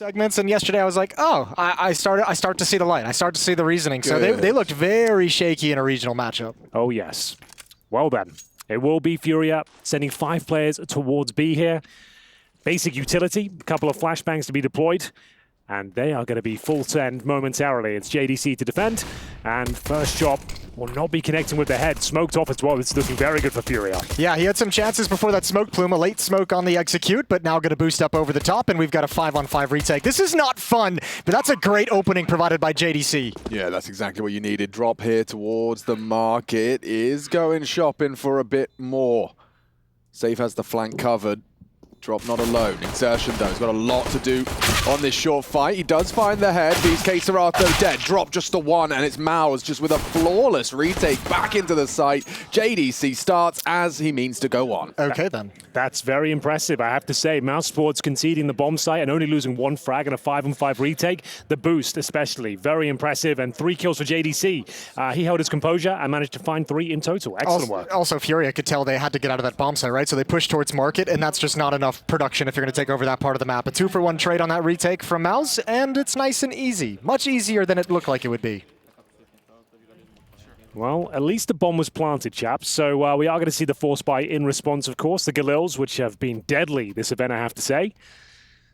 segments, and yesterday I was like, oh, I start to see the light. I start to see the reasoning. So they looked very shaky in a regional matchup. Oh, yes. Well then, it will be FURIA sending 5 players towards B here. Basic utility, a couple of flashbangs to be deployed, and they are going to be full send momentarily. It's JDC to defend, and first shot will not be connecting with the head. Smoked off as well. It's looking very good for FURIA. Yeah, he had some chances before that smoke plume, a late smoke on the execute, but now going to boost up over the top, and we've got a 5-on-5 retake. This is not fun, but that's a great opening provided by JDC. Yeah, that's exactly what you needed. Drop here towards the market is going shopping for a bit more. Safe has the flank covered. Drop not alone. Exertion though, he's got a lot to do on this short fight. He does find the head. Beats KSCERATO dead. Drop just the one, and it's MOUZ just with a flawless retake back into the site. JDC starts as he means to go on. Okay then. That's very impressive, I have to say. MOUZ Sports conceding the bomb site and only losing 1 frag and a 5-on-5 retake. The boost especially, very impressive, and 3 kills for JDC. He held his composure and managed to find 3 in total. Excellent work. Also, FURIA could tell they had to get out of that bomb site, right? So they pushed towards market, and that's just not enough production if you're going to take over that part of the map. A 2-for-1 trade on that retake from MOUZ, and it's nice and easy. Much easier than it looked like it would be. Well, at least the bomb was planted, chaps. So we are going to see the force buy in response, of course. The Galils, which have been deadly this event, I have to say.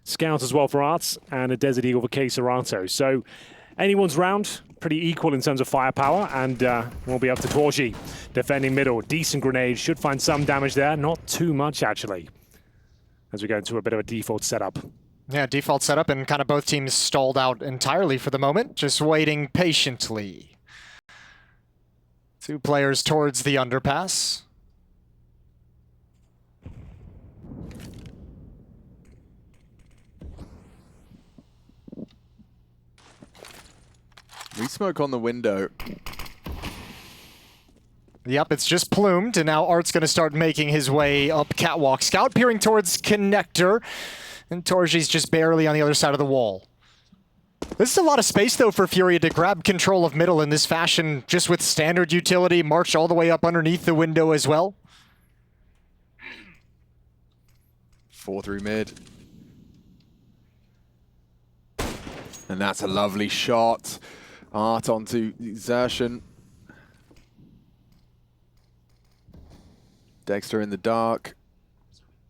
Scouts as well for Arts, and a Desert Eagle for KSCERATO. So anyone's round, pretty equal in terms of firepower, and we'll be up to Torji defending middle. Decent grenade, should find some damage there. Not too much, actually, as we go into a bit of a default setup. Yeah, default setup, and kind of both teams stalled out entirely for the moment, just waiting patiently. 2 players towards the underpass. We smoke on the window. Yep, it's just plumed, and now Art's going to start making his way up catwalk. Scout peering towards connector, and Torji's just barely on the other side of the wall. This is a lot of space, though, for FURIA to grab control of middle in this fashion, just with standard utility, march all the way up underneath the window as well. 4 through mid. And that's a lovely shot. Art onto Exertion. Dexter in the dark.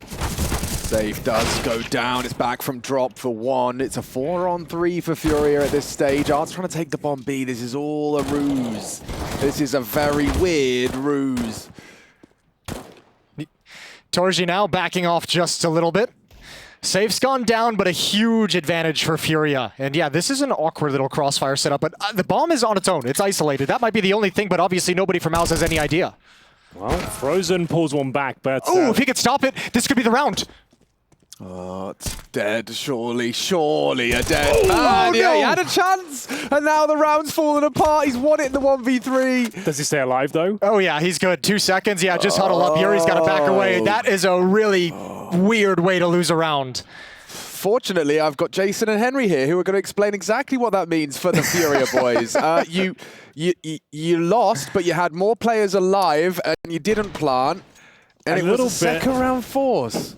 Safe does go down. It's back from drop for 1. It's a 4-on-3 for FURIA at this stage. Art's trying to take the bomb B. This is all a ruse. This is a very weird ruse. Torji now backing off just a little bit. Safe's gone down, but a huge advantage for FURIA. And yeah, this is an awkward little crossfire setup, but the bomb is on its own. It's isolated. That might be the only thing, but obviously nobody from MOUZ has any idea. Well, Frozen pulls one back, but... Oh, if he could stop it, this could be the round. Oh, it's dead, surely a dead man. Oh, yeah, no. he had a chance, and now the round's falling apart. He's won it in the 1v3. Does he stay alive, though? Oh, yeah, he's good. 2 seconds. Yeah, just huddle up. Yuri's got to back away. That is a really weird way to lose a round. Fortunately, I've got Jason and Henry here who are going to explain exactly what that means for the FURIA boys. You lost, but you had more players alive, and you didn't plant. And it was a second round force.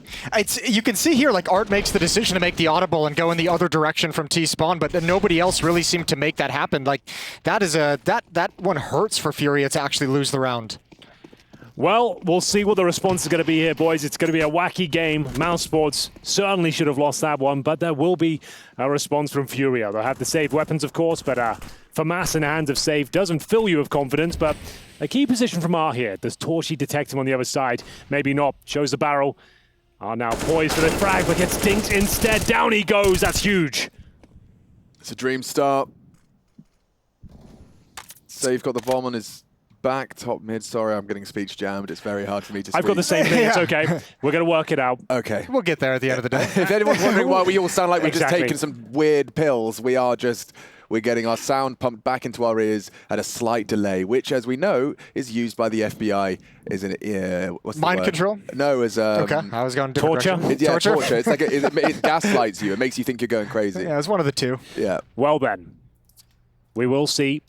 You can see here, like, Art makes the decision to make the audible and go in the other direction from T-spawn, but nobody else really seemed to make that happen. Like, that one hurts for FURIA to actually lose the round. Well, we'll see what the response is going to be here, boys. It's going to be a wacky game. MOUZ Sports certainly should have lost that one, but there will be a response from FURIA. They'll have the saved weapons, of course, but FAMAS in the hands of save doesn't fill you with confidence, but a key position from R here. Does Torji detect him on the other side? Maybe not. Shows the barrel. R now poised for the frag, but gets dinked instead. Down he goes. That's huge. It's a dream start. Save got the bomb on his back, top mid. Sorry, I'm getting speech jammed. It's very hard for me to speak. I've got the same thing. Yeah. It's okay. We're going to work it out. Okay. We'll get there at the end of the day. If anyone's wondering why we all sound like we've Exactly. just taken some weird pills, we're getting our sound pumped back into our ears at a slight delay, which, as we know, is used by the FBI as an what's the Mind word? control? No, as Okay, I was going different torture? direction. Yeah, torture. It's like it gaslights you. It makes you think you're going crazy. Yeah, it's one of the two. Yeah. Well then, we will see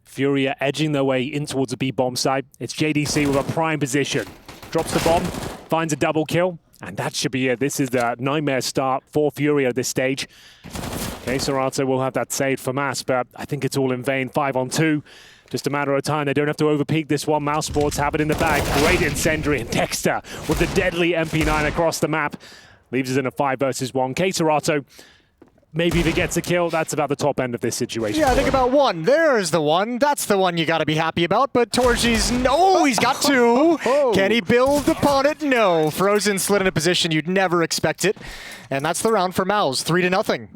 FURIA edging their way in towards the B bomb site. It's JDC with a prime position. Drops the bomb, finds a double kill. And that should be it. This is the nightmare start for FURIA at this stage. KSCERATO will have that saved for MOUZ, but I think it's all in vain. 5-on-2. Just a matter of time. They don't have to overpeak this one. MOUZ Sports have it in the bag. Great incendiary. And Dexter with the deadly MP9 across the map. Leaves us in a 5 versus 1. KSCERATO, maybe if he gets a kill, that's about the top end of this situation. Yeah, I think about one. There's the one. That's the one you got to be happy about. But Torgy's, no, he's got two. Can he build upon it? No. Frozen slid in a position you'd never expect it. And that's the round for MOUZ. 3-0.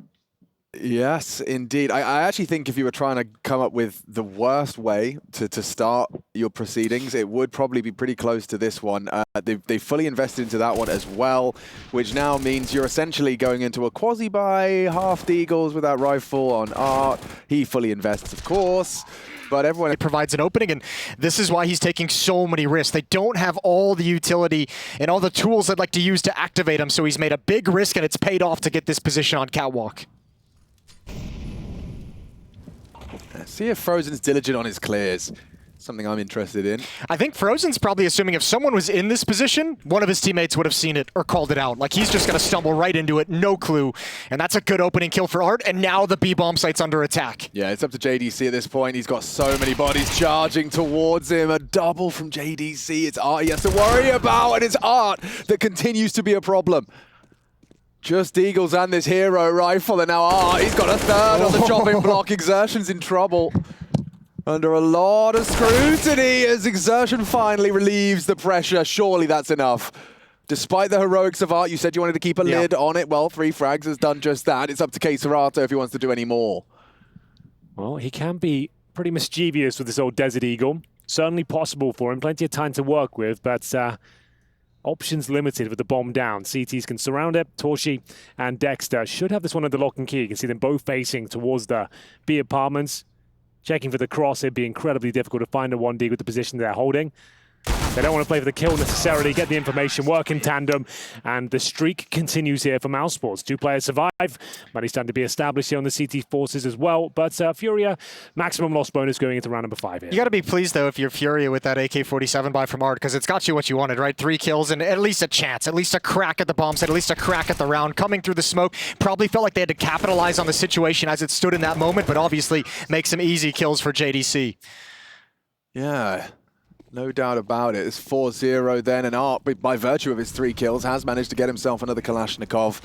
Yes, indeed. I actually think if you were trying to come up with the worst way to start your proceedings, it would probably be pretty close to this one. They fully invested into that one as well, which now means you're essentially going into a quasi-buy, half Deagles with that rifle on Art. He fully invests, of course. But everyone, it provides an opening, and this is why he's taking so many risks. They don't have all the utility and all the tools they'd like to use to activate him, so he's made a big risk, and it's paid off to get this position on Catwalk. See if Frozen's diligent on his clears. Something I'm interested in. I think Frozen's probably assuming if someone was in this position, one of his teammates would have seen it or called it out. Like, he's just going to stumble right into it, no clue. And that's a good opening kill for Art, and now the B-bomb site's under attack. Yeah, it's up to JDC at this point. He's got so many bodies charging towards him. A double from JDC. It's Art he has to worry about, and it's Art that continues to be a problem. Just Eagles and this hero rifle, and now Art, he's got a third on the chopping block. Exertion's in trouble. Under a lot of scrutiny as Exertion finally relieves the pressure. Surely that's enough. Despite the heroics of Art, you said you wanted to keep a lid on it. Well, 3 frags has done just that. It's up to KSCERATO if he wants to do any more. Well, he can be pretty mischievous with this old Desert Eagle. Certainly possible for him. Plenty of time to work with, but options limited with the bomb down. CTs can surround it. Torgy and Dexter should have this one under lock and key. You can see them both facing towards the B apartments. Checking for the cross, it'd be incredibly difficult to find a 1D with the position they're holding. They don't want to play for the kill necessarily, get the information, work in tandem, and the streak continues here for MOUZ Sports. 2 players survive. Money starting to be established here on the CT forces as well, but FURIA, maximum loss bonus going into round number 5 here. You got to be pleased, though, if you're FURIA with that AK-47 buy from Art, because it's got you what you wanted, right? 3 kills and at least a chance, at least a crack at the bomb set, at least a crack at the round. Coming through the smoke, probably felt like they had to capitalize on the situation as it stood in that moment, but obviously make some easy kills for JDC. Yeah. No doubt about it. It's 4-0 then, and Art, by virtue of his 3 kills, has managed to get himself another Kalashnikov.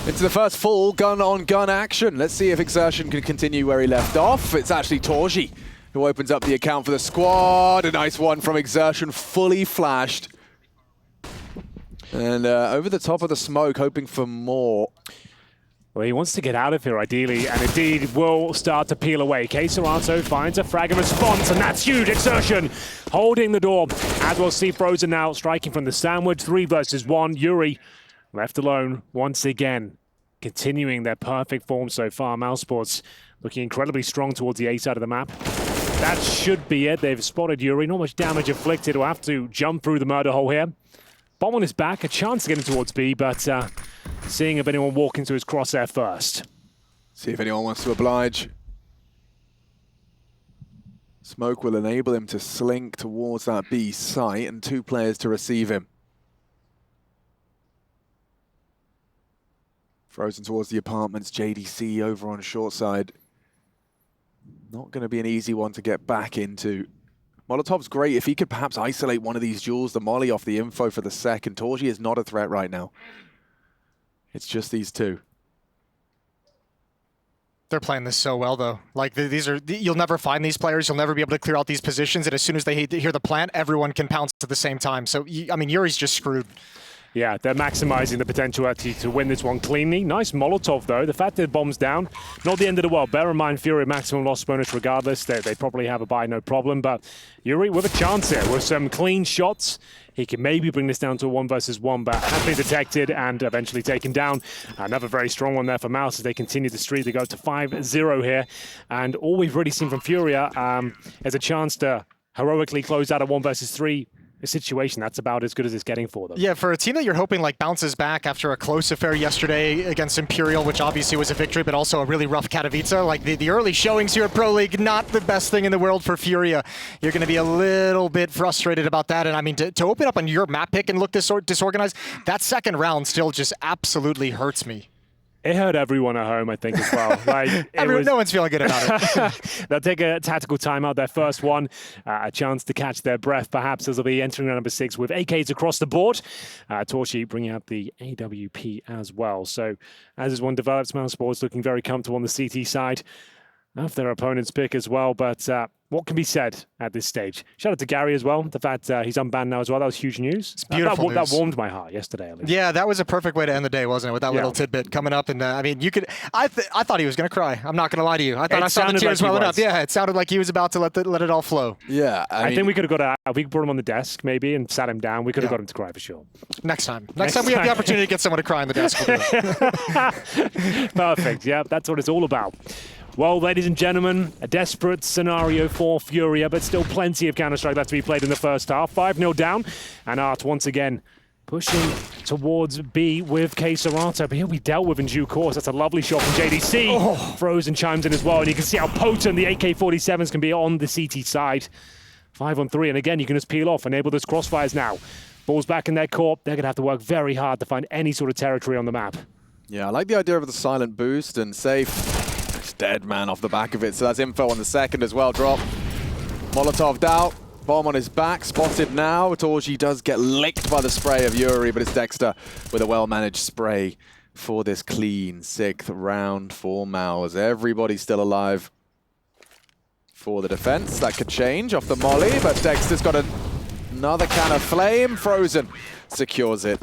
Into the first full gun-on-gun action. Let's see if Exertion can continue where he left off. It's actually Torgy who opens up the account for the squad. A nice one from Exertion, fully flashed. And over the top of the smoke, hoping for more. Well, he wants to get out of here, ideally, and indeed will start to peel away. KSCERATO finds a frag in response, and that's huge. Exertion holding the door. As we'll see Frozen now, striking from the sandwich. 3 versus 1. Yuri left alone once again. Continuing their perfect form so far. MOUZ Sports looking incredibly strong towards the A side of the map. That should be it. They've spotted Yuri. Not much damage inflicted. Will have to jump through the murder hole here. Bomb on his back, a chance to get in towards B, but seeing if anyone walk into his crosshair first. See if anyone wants to oblige. Smoke will enable him to slink towards that B site, and 2 players to receive him. Frozen towards the apartments, JDC over on short side. Not going to be an easy one to get back into. Molotov's great. If he could perhaps isolate one of these duels, the molly off the info for the second. Torgy is not a threat right now. It's just these 2. They're playing this so well, though. Like, these are, you'll never find these players. You'll never be able to clear out these positions. And as soon as they hear the plant, everyone can pounce at the same time. So, I mean, Yuri's just screwed. Yeah, they're maximizing the potential actually to win this one cleanly. Nice Molotov, though. The fact that the bomb's down, not the end of the world. Bear in mind, FURIA maximum loss bonus regardless. They probably have a buy, no problem. But Yuri with a chance here with some clean shots. He can maybe bring this down to a 1 versus 1, but has been detected and eventually taken down. Another very strong one there for MOUZ as they continue the streak. They go to 5-0 here. And all we've really seen from FURIA is a chance to heroically close out a 1 versus 3 situation, that's about as good as it's getting for them. Yeah, for a team that you're hoping like bounces back after a close affair yesterday against Imperial, which obviously was a victory, but also a really rough Katowice. Like the early showings here at Pro League, not the best thing in the world for FURIA. You're going to be a little bit frustrated about that. And I mean, to open up on your map pick and look disorganized, that second round still just absolutely hurts me. It hurt everyone at home, I think, as well. Like, no one's feeling good about it. They'll take a tactical timeout, their first one, a chance to catch their breath, perhaps, as they'll be entering round number 6 with AKs across the board. Torchy bringing out the AWP as well. So, as this one develops, MOUZ Sports looking very comfortable on the CT side of their opponent's pick as well. But what can be said at this stage? Shout out to Gary as well. The fact he's unbanned now as well. That was huge news. It's beautiful that warmed my heart yesterday, at least. Yeah, that was a perfect way to end the day, wasn't it? With that little tidbit coming up. And I mean, you could. I thought he was going to cry. I'm not going to lie to you. I thought I saw the tears welling up. Yeah, it sounded like he was about to let it all flow. Yeah, I think we could have got we brought him on the desk maybe and sat him down. We could have got him to cry for sure. Next time we have the opportunity to get someone to cry on the desk. We'll do it. Perfect. Yeah, that's what it's all about. Well, ladies and gentlemen, a desperate scenario for FURIA, but still plenty of Counter-Strike left to be played in the first half. 5-0 down, and Art once again pushing towards B with KSCERATO, but he'll be dealt with in due course. That's a lovely shot from JDC. Oh. Frozen chimes in as well, and you can see how potent the AK-47s can be on the CT side. 5-on-3, and again, you can just peel off, enable those crossfires now. Ball's back in their court. They're going to have to work very hard to find any sort of territory on the map. Yeah, I like the idea of the silent boost and safe. Dead man off the back of it, so that's info on the second as well. Drop. Molotov out. Bomb on his back. Spotted now. Torchy does get licked by the spray of Yuri, but it's Dexter with a well-managed spray for this clean 6th round for MOUZ. Everybody's still alive for the defense. That could change off the molly, but Dexter's got another can of flame. Frozen secures it.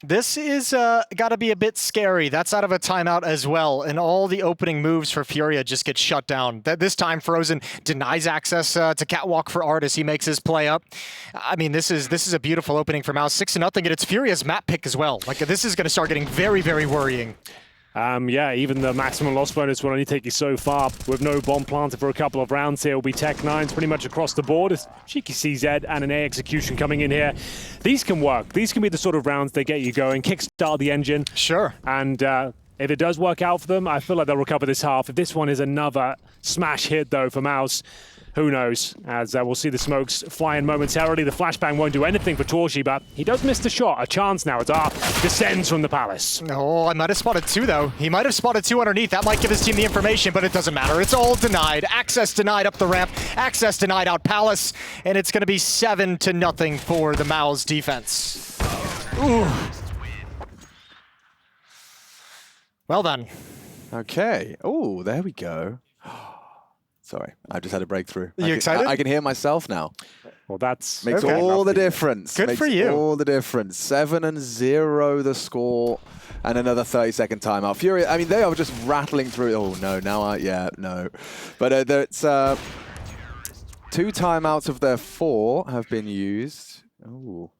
This is got to be a bit scary. That's out of a timeout as well, and all the opening moves for FURIA just get shut down. This time, Frozen denies access to Catwalk for Art as he makes his play up. I mean, this is a beautiful opening for MOUZ. 6-0, and it's FURIA's map pick as well. Like, this is going to start getting very, very worrying. Yeah, even the maximum loss bonus will only take you so far. With no bomb planted for a couple of rounds here, will be Tech 9s pretty much across the board. It's cheeky CZ and an A execution coming in here. These can work. These can be the sort of rounds that get you going, kickstart the engine. Sure. And if it does work out for them, I feel like they'll recover this half. If this one is another smash hit, though, for MOUZ, who knows, as we'll see the smokes flying momentarily. The flashbang won't do anything for Torchy, but he does miss the shot. A chance now as Art descends from the Palace. Oh, I might have spotted 2, though. He might have spotted 2 underneath. That might give his team the information, but it doesn't matter. It's all denied. Access denied up the ramp. Access denied out Palace. And it's going to be 7-0 for the MOUZ defense. Ooh. Well done. Okay. Oh, there we go. Sorry, I just had a breakthrough. Are you excited? I can hear myself now. Well, that's... Makes all the difference. Good for you. All the difference. 7-0 the score, and another 30-second timeout. FURIA, I mean, they are just rattling through. Oh, no, now yeah, no. But it's 2 timeouts of their 4 have been used. Oh.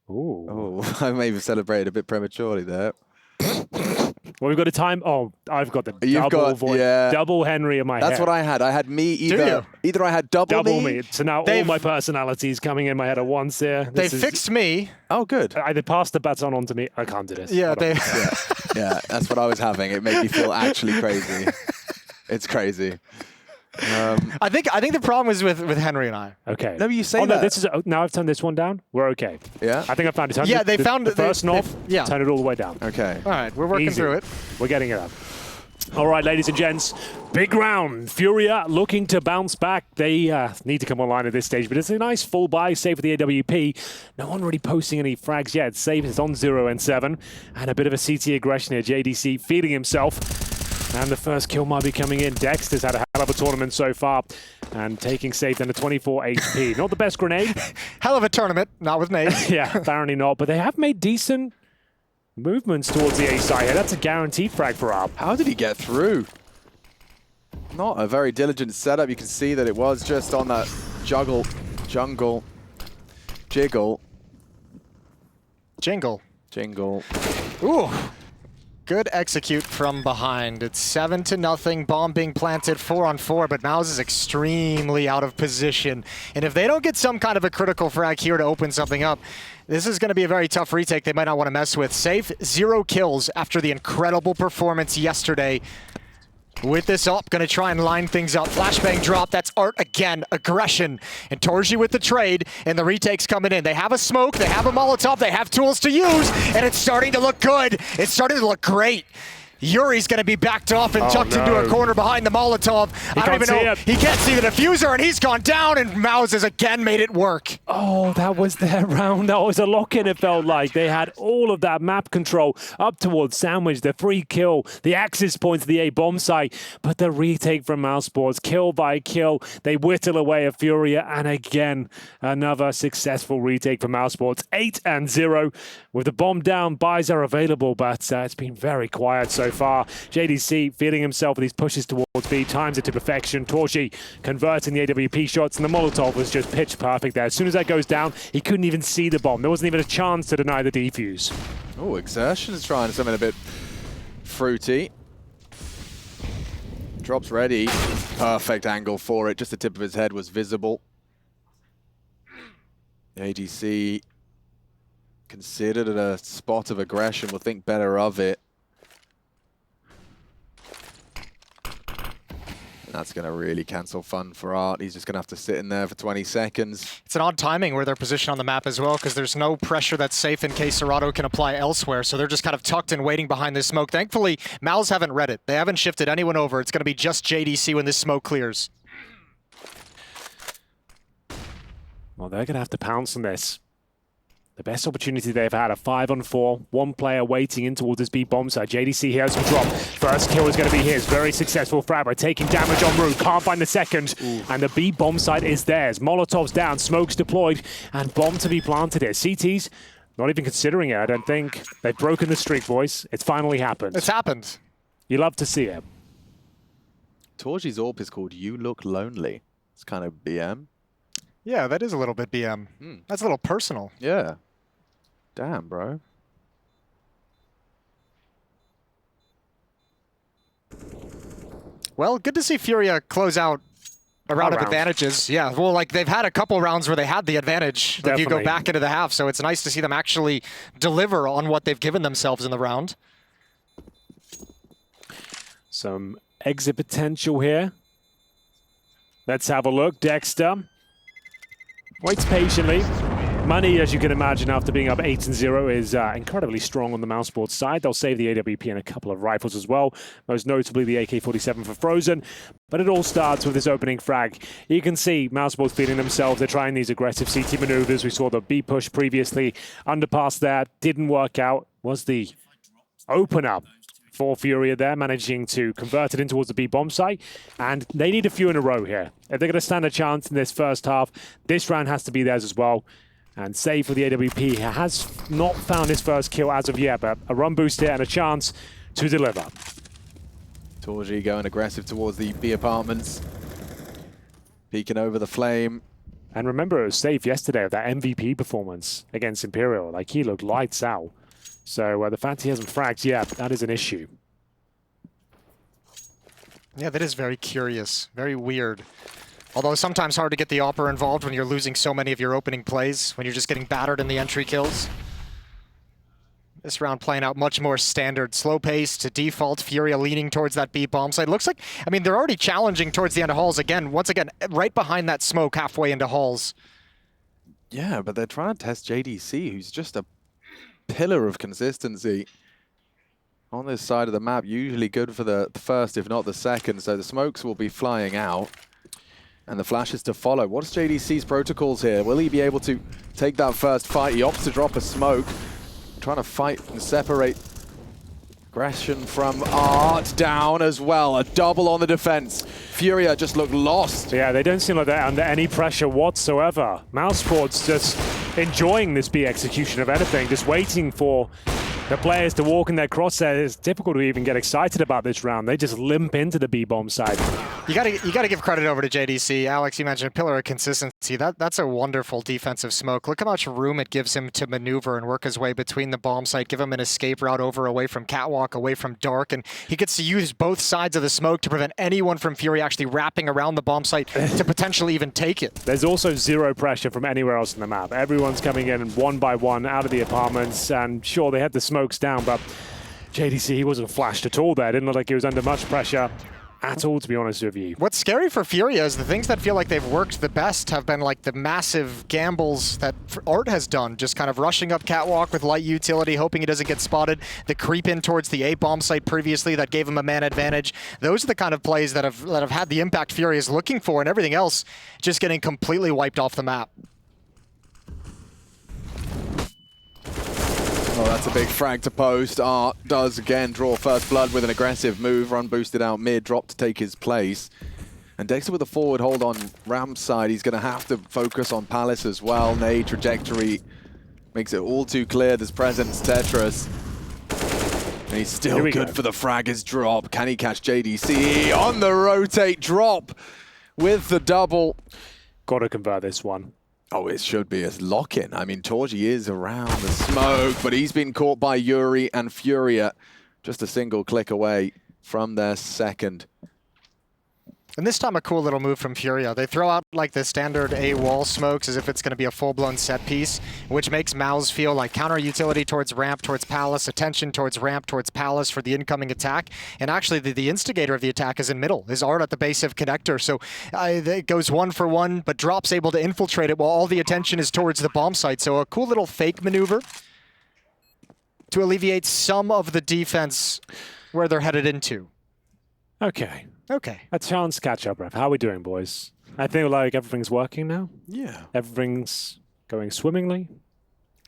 Ooh. Oh, I may have celebrated a bit prematurely there. Well, we've got a time. Oh, I've got the double Henry in my head. That's what I had. I had me either. Either I had double me. So now all my personalities coming in my head at once here. They fixed me. Oh, good. They passed the baton on to me. I can't do this. Yeah, yeah, that's what I was having. It made me feel actually crazy. It's crazy. I think the problem is with Henry and I. Okay. No, you say that. No, this is now I've turned this one down. We're okay. Yeah. I think I found it. Yeah, they found the first knob. Yeah. Turn it all the way down. Okay. All right, we're working through it. We're getting it up. All right, ladies and gents, big round. FURIA looking to bounce back. They need to come online at this stage, but it's a nice full buy, save for the AWP. No one really posting any frags yet. Save is on 0 and 7, and a bit of a CT aggression here. JDC feeding himself. And the first kill might be coming in. Dexter's had a hell of a tournament so far. And taking safe down to 24 HP. Not the best grenade. Hell of a tournament, not with Nate. Yeah, apparently not. But they have made decent movements towards the A side here. That's a guaranteed frag for Arb. How did he get through? Not a very diligent setup. You can see that it was just on that jiggle. Jingle. Jingle. Ooh. Good execute from behind. It's 7-0. Bomb being planted 4-on-4, but MOUZ is extremely out of position. And if they don't get some kind of a critical frag here to open something up, this is going to be a very tough retake they might not want to mess with. Safe, 0 kills after the incredible performance yesterday. With this up, going to try and line things up. Flashbang drop, that's Art again. Aggression. And Torji with the trade, and the retake's coming in. They have a smoke, they have a Molotov, they have tools to use, and it's starting to look good. It's starting to look great. Yuri's going to be backed off and tucked into a corner behind the Molotov. I don't even know. He can't see the diffuser, and he's gone down, and MOUZ has again made it work. Oh, that was their round. That was a lock-in, it felt like. They had all of that map control up towards Sandwich, the free kill, the access point to the A bomb site, but the retake from MOUZ Sports, kill by kill, they whittle away a FURIA, and again, another successful retake from MOUZ Sports. 8-0. With the bomb down, buys are available, but it's been very quiet so far. JDC feeling himself with these pushes towards B, times it to perfection. Torji converting the AWP shots, and the Molotov was just pitch perfect there. As soon as that goes down, he couldn't even see the bomb. There wasn't even a chance to deny the defuse. Oh, Exertion's trying something a bit fruity. Drops ready. Perfect angle for it. Just the tip of his head was visible. ADC considered it a spot of aggression, will think better of it. That's going to really cancel fun for Art. He's just going to have to sit in there for 20 seconds. It's an odd timing where they're positioned on the map as well, because there's no pressure that's safe in case KSCERATO can apply elsewhere, so they're just kind of tucked and waiting behind this smoke. Thankfully, MOUZ haven't read it. They haven't shifted anyone over. It's going to be just JDC when this smoke clears. Well, they're going to have to pounce on this. The best opportunity they've had, a 5-on-4, one player waiting in towards this B bomb side. JDC here has some drop. First kill is going to be his. Very successful frag by taking damage on route. Can't find the second. Ooh. And the B bomb side is theirs. Molotov's down, smokes deployed, and bomb to be planted here. CT's not even considering it, I don't think. They've broken the streak, boys. It's finally happened. It's happened. You love to see it. Torji's AWP is called You Look Lonely. It's kind of BM. Yeah, that is a little bit BM. That's a little personal. Yeah. Damn, bro. Well, good to see FURIA close out a round of advantages. Yeah, well, like they've had a couple rounds where they had the advantage if you go back into the half, so it's nice to see them actually deliver on what they've given themselves in the round. Some exit potential here. Let's have a look. Dexter waits patiently. Money, as you can imagine, after being up 8-0, is incredibly strong on the MOUZ Sports side. They'll save the AWP and a couple of rifles as well, most notably the AK-47 for Frozen. But it all starts with this opening frag. You can see MOUZ Sports feeling themselves. They're trying these aggressive CT maneuvers. We saw the B push previously. Underpass there, didn't work out. Was the open-up for FURIA there, managing to convert it in towards the B bomb site. And they need a few in a row here. If they're going to stand a chance in this first half, this round has to be theirs as well. And save for the AWP, has not found his first kill as of yet, but a run boost here and a chance to deliver. Torji going aggressive towards the B apartments. Peeking over the flame. And remember, it was safe yesterday with that MVP performance against Imperial. Like, he looked lights out. So the fact he hasn't fragged yet, that is an issue. Yeah, that is very curious, very weird. Although sometimes hard to get the AWPer involved when you're losing so many of your opening plays, when you're just getting battered in the entry kills. This round playing out much more standard, slow pace to default, FURIA leaning towards that B bomb site. Looks like, I mean, they're already challenging towards the end of halls again, once again, right behind that smoke halfway into halls. Yeah, but they're trying to test JDC, who's just a pillar of consistency on this side of the map, usually good for the first, if not the second, so the smokes will be flying out. And the flashes to follow. What's JDC's protocols here? Will he be able to take that first fight? He opts to drop a smoke. Trying to fight and separate aggression from Art down as well. A double on the defense. FURIA just look lost. Yeah, they don't seem like they're under any pressure whatsoever. MOUZ Sports just enjoying this B execution of anything, just waiting for the players to walk in their crosshair, it's difficult to even get excited about this round. They just limp into the B-bomb side. You gotta give credit over to JDC. Alex, you mentioned a pillar of consistency. That's a wonderful defensive smoke. Look how much room it gives him to maneuver and work his way between the bomb site, give him an escape route over away from Catwalk, away from Dark, and he gets to use both sides of the smoke to prevent anyone from Fury actually wrapping around the bomb site to potentially even take it. There's also zero pressure from anywhere else on the map. Everyone's coming in one by one out of the apartments, and sure, they had the smokes down, but JDC, he wasn't flashed at all there. Didn't look like he was under much pressure at all, to be honest with you. What's scary for FURIA is the things that feel like they've worked the best have been like the massive gambles that Art has done, just kind of rushing up Catwalk with light utility, hoping he doesn't get spotted. The creep in towards the A bomb site previously that gave him a man advantage. Those are the kind of plays that have had the impact FURIA is looking for, and everything else just getting completely wiped off the map. Oh, that's a big frag to post. Art does again draw first blood with an aggressive move. Run boosted out mid, drop to take his place. And Dexter with a forward hold on Ram's side. He's going to have to focus on Palace as well. Nade trajectory makes it all too clear. There's presence Tetris. And he's still good for the frag as drop. Can he catch JDC on the rotate drop with the double? Got to convert this one. Oh, it should be a lock-in. I mean, Torgy is around the smoke, but he's been caught by Yuri and FURIA just a single click away from their second. And this time a cool little move from FURIA. They throw out like the standard A wall smokes as if it's going to be a full-blown set piece, which makes MOUZ feel like counter utility towards ramp, towards Palace, attention towards ramp, towards Palace for the incoming attack. And actually the instigator of the attack is in middle, is Art at the base of connector. So it goes 1 for 1, but Drop's able to infiltrate it while all the attention is towards the bomb site. So a cool little fake maneuver to alleviate some of the defense where they're headed into. Okay. Okay. A chance catch up, ref. How are we doing, boys? I think like everything's working now. Yeah. Everything's going swimmingly.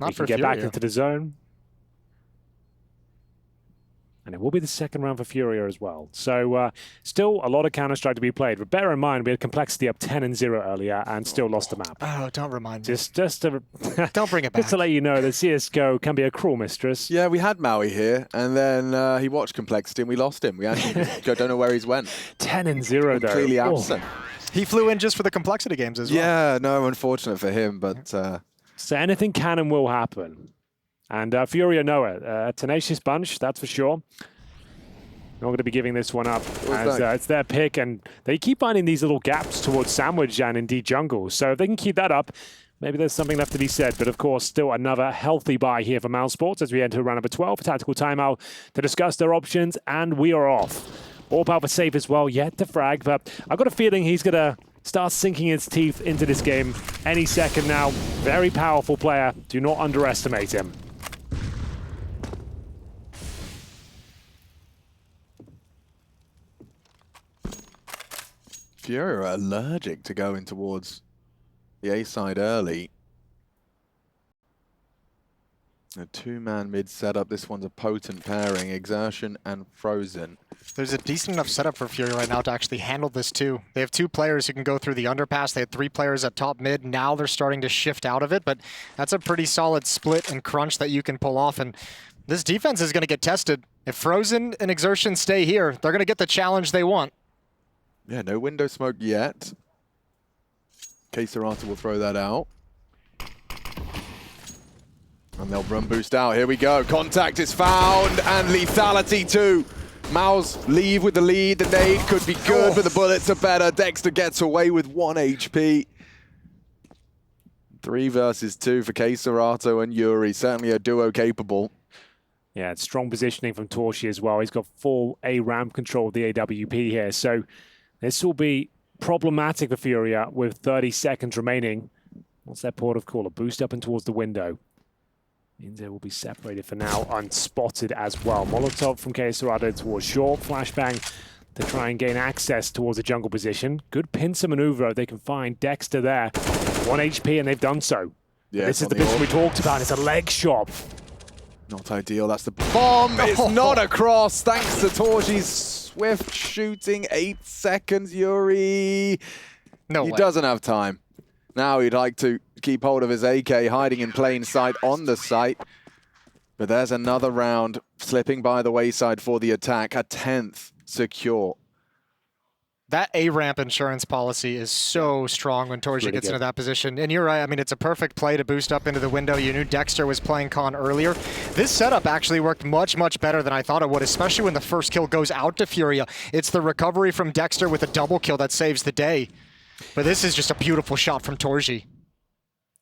Not for get FURIA. back into the zone. And it will be the second round for FURIA as well. So still a lot of Counter-Strike to be played. But bear in mind, we had complexity up 10-0 earlier and still lost the map. Oh, don't remind me. Just to Don't bring it back. Just to let you know that CSGO can be a cruel mistress. Yeah, we had Maui here, and then he watched complexity and we lost him. We actually don't know where he's went. 10-0 though. Completely absent. He flew in just for the complexity games as well. Yeah, no, unfortunate for him, but... So anything can and will happen. And FURIA know it. A tenacious bunch, that's for sure. Not going to be giving this one up as it's their pick, and they keep finding these little gaps towards Sandwich and indeed Jungle. So if they can keep that up, maybe there's something left to be said. But of course, still another healthy buy here for MOUZ Sports as we enter round number 12, a tactical timeout to discuss their options, and we are off. All power for safe as well, yet to frag, but I've got a feeling he's going to start sinking his teeth into this game any second now. Very powerful player. Do not underestimate him. FURIA are allergic to going towards the A side early. A two-man mid setup. This one's a potent pairing, Exertion and Frozen. There's a decent enough setup for FURIA right now to actually handle this too. They have 2 players who can go through the underpass. They had 3 players at top mid. Now they're starting to shift out of it, but that's a pretty solid split and crunch that you can pull off. And this defense is going to get tested. If Frozen and Exertion stay here, they're going to get the challenge they want. Yeah, no window smoke yet. KSCERATO will throw that out. And they'll run boost out. Here we go. Contact is found and lethality too. MOUZ leave with the lead. The nade could be good, but the bullets are better. Dexter gets away with 1 HP. 3 versus 2 for KSCERATO and Yuri. Certainly a duo capable. Yeah, it's strong positioning from Torshi as well. He's got full A ramp control of the AWP here. So this will be problematic for FURIA with 30 seconds remaining. What's their port of call? A boost up and towards the window. Inze will be separated for now, unspotted as well. Molotov from KSCERATO towards short. Flashbang to try and gain access towards the jungle position. Good pincer maneuver. They can find Dexter there. 1 HP and they've done so. Yeah, this is the position we talked about. It's a leg shot. Not ideal. That's the bomb. It's not across. Thanks to Torji's swift shooting. 8 seconds. Yuri. No way. He doesn't have time. Now he'd like to keep hold of his AK, hiding in plain sight on the site. But there's another round slipping by the wayside for the attack. A 10th secure. That A-ramp insurance policy is so strong when Torji gets into that position. And you're right, I mean, it's a perfect play to boost up into the window. You knew Dexter was playing Con earlier. This setup actually worked much, much better than I thought it would, especially when the first kill goes out to FURIA. It's the recovery from Dexter with a double kill that saves the day. But this is just a beautiful shot from Torji.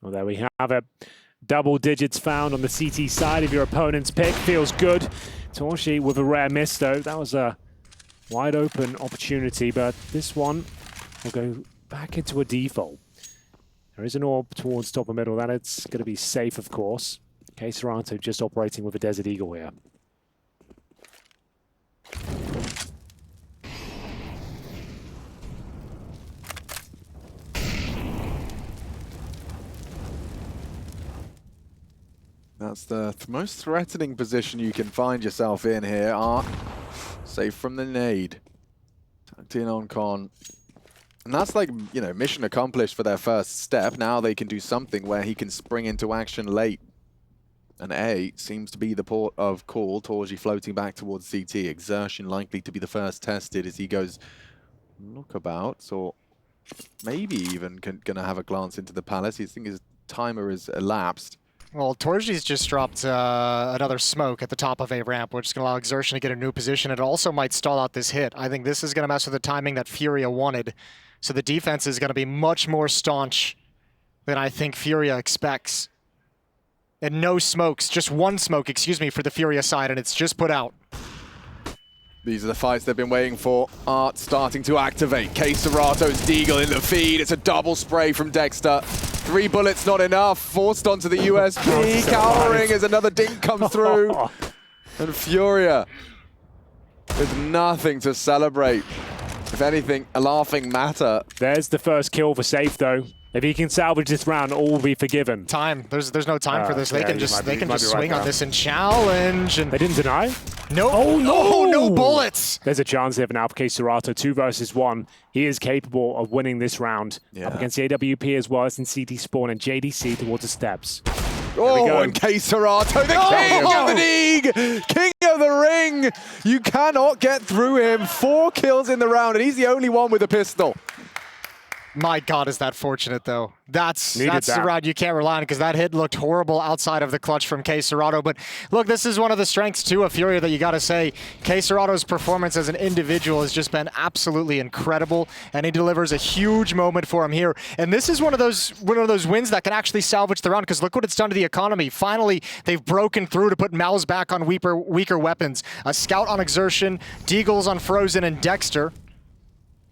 Well, there we have it. Double digits found on the CT side of your opponent's pick. Feels good. Torji with a rare miss, though. That was a wide open opportunity, but this one will go back into a default. There is an orb towards top of middle. That it's going to be safe, of course. KSCERATO just operating with a Desert Eagle here. That's the most threatening position you can find yourself in here. Art, safe from the nade. Tucked in on Con. And that's like, you know, mission accomplished for their first step. Now they can do something where he can spring into action late. And A seems to be the port of call. Torji floating back towards CT. Exertion likely to be the first tested as he goes lookabouts, or maybe even gonna have a glance into the palace. He's thinking his timer is elapsed. Well, Torji's just dropped another smoke at the top of a ramp, which is going to allow Exertion to get a new position. It also might stall out this hit. I think this is going to mess with the timing that FURIA wanted. So the defense is going to be much more staunch than I think FURIA expects. And no smokes, just one smoke, excuse me, for the FURIA side, and it's just put out. These are the fights they've been waiting for. Art starting to activate. KSCERATO's Deagle in the feed. It's a double spray from Dexter. 3 bullets not enough. Forced onto the USP. Cowering as another dink comes through. And FURIA with nothing to celebrate. If anything, a laughing matter. There's the first kill for Safe, though. If he can salvage this round, all will be forgiven. Time. There's no time for this. They can just swing right on this and challenge. And they didn't deny? No. Oh, no! No bullets! There's a chance they have now for KSCERATO 2 versus 1. He is capable of winning this round. Yeah. Up against the AWP as well as in CT Spawn and JDC towards the steps. Oh, and KSCERATO, the king of the league! King of the ring! You cannot get through him. 4 kills in the round, and he's the only one with a pistol. My God, is that fortunate, though. That's the round you can't rely on, because that hit looked horrible outside of the clutch from KSCERATO. But look, this is one of the strengths, too, of FURIA that you got to say. KSCERATO's performance as an individual has just been absolutely incredible, and he delivers a huge moment for him here. And this is one of those wins that can actually salvage the round, because look what it's done to the economy. Finally, they've broken through to put MOUZ back on weaker weapons. A scout on Exertion, Deagles on Frozen, and Dexter.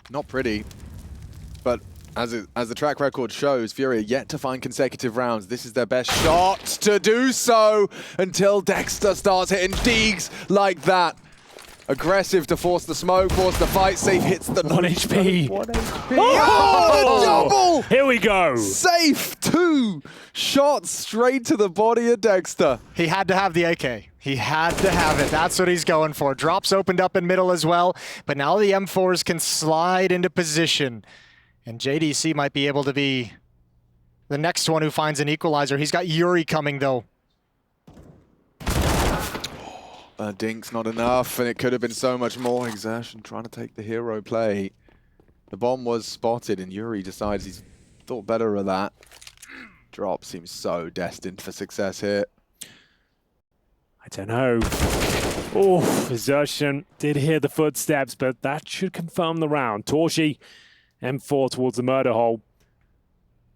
Not pretty. But as the track record shows, FURIA yet to find consecutive rounds. This is their best shot to do so until Dexter starts hitting Deegs like that. Aggressive to force the smoke, force the fight. Safe hits the 1 HP. 1 HP. Oh! Double! Here we go. Safe 2 shots straight to the body of Dexter. He had to have the AK. He had to have it. That's what he's going for. Drops opened up in middle as well, but now the M4s can slide into position. And JDC might be able to be the next one who finds an equalizer. He's got Yuri coming, though. Dink's not enough, and it could have been so much more. Exertion trying to take the hero play. The bomb was spotted, and Yuri decides he's thought better of that. Drop seems so destined for success here. I don't know. Oh, Exertion did hear the footsteps, but that should confirm the round. Torji, M4 towards the murder hole.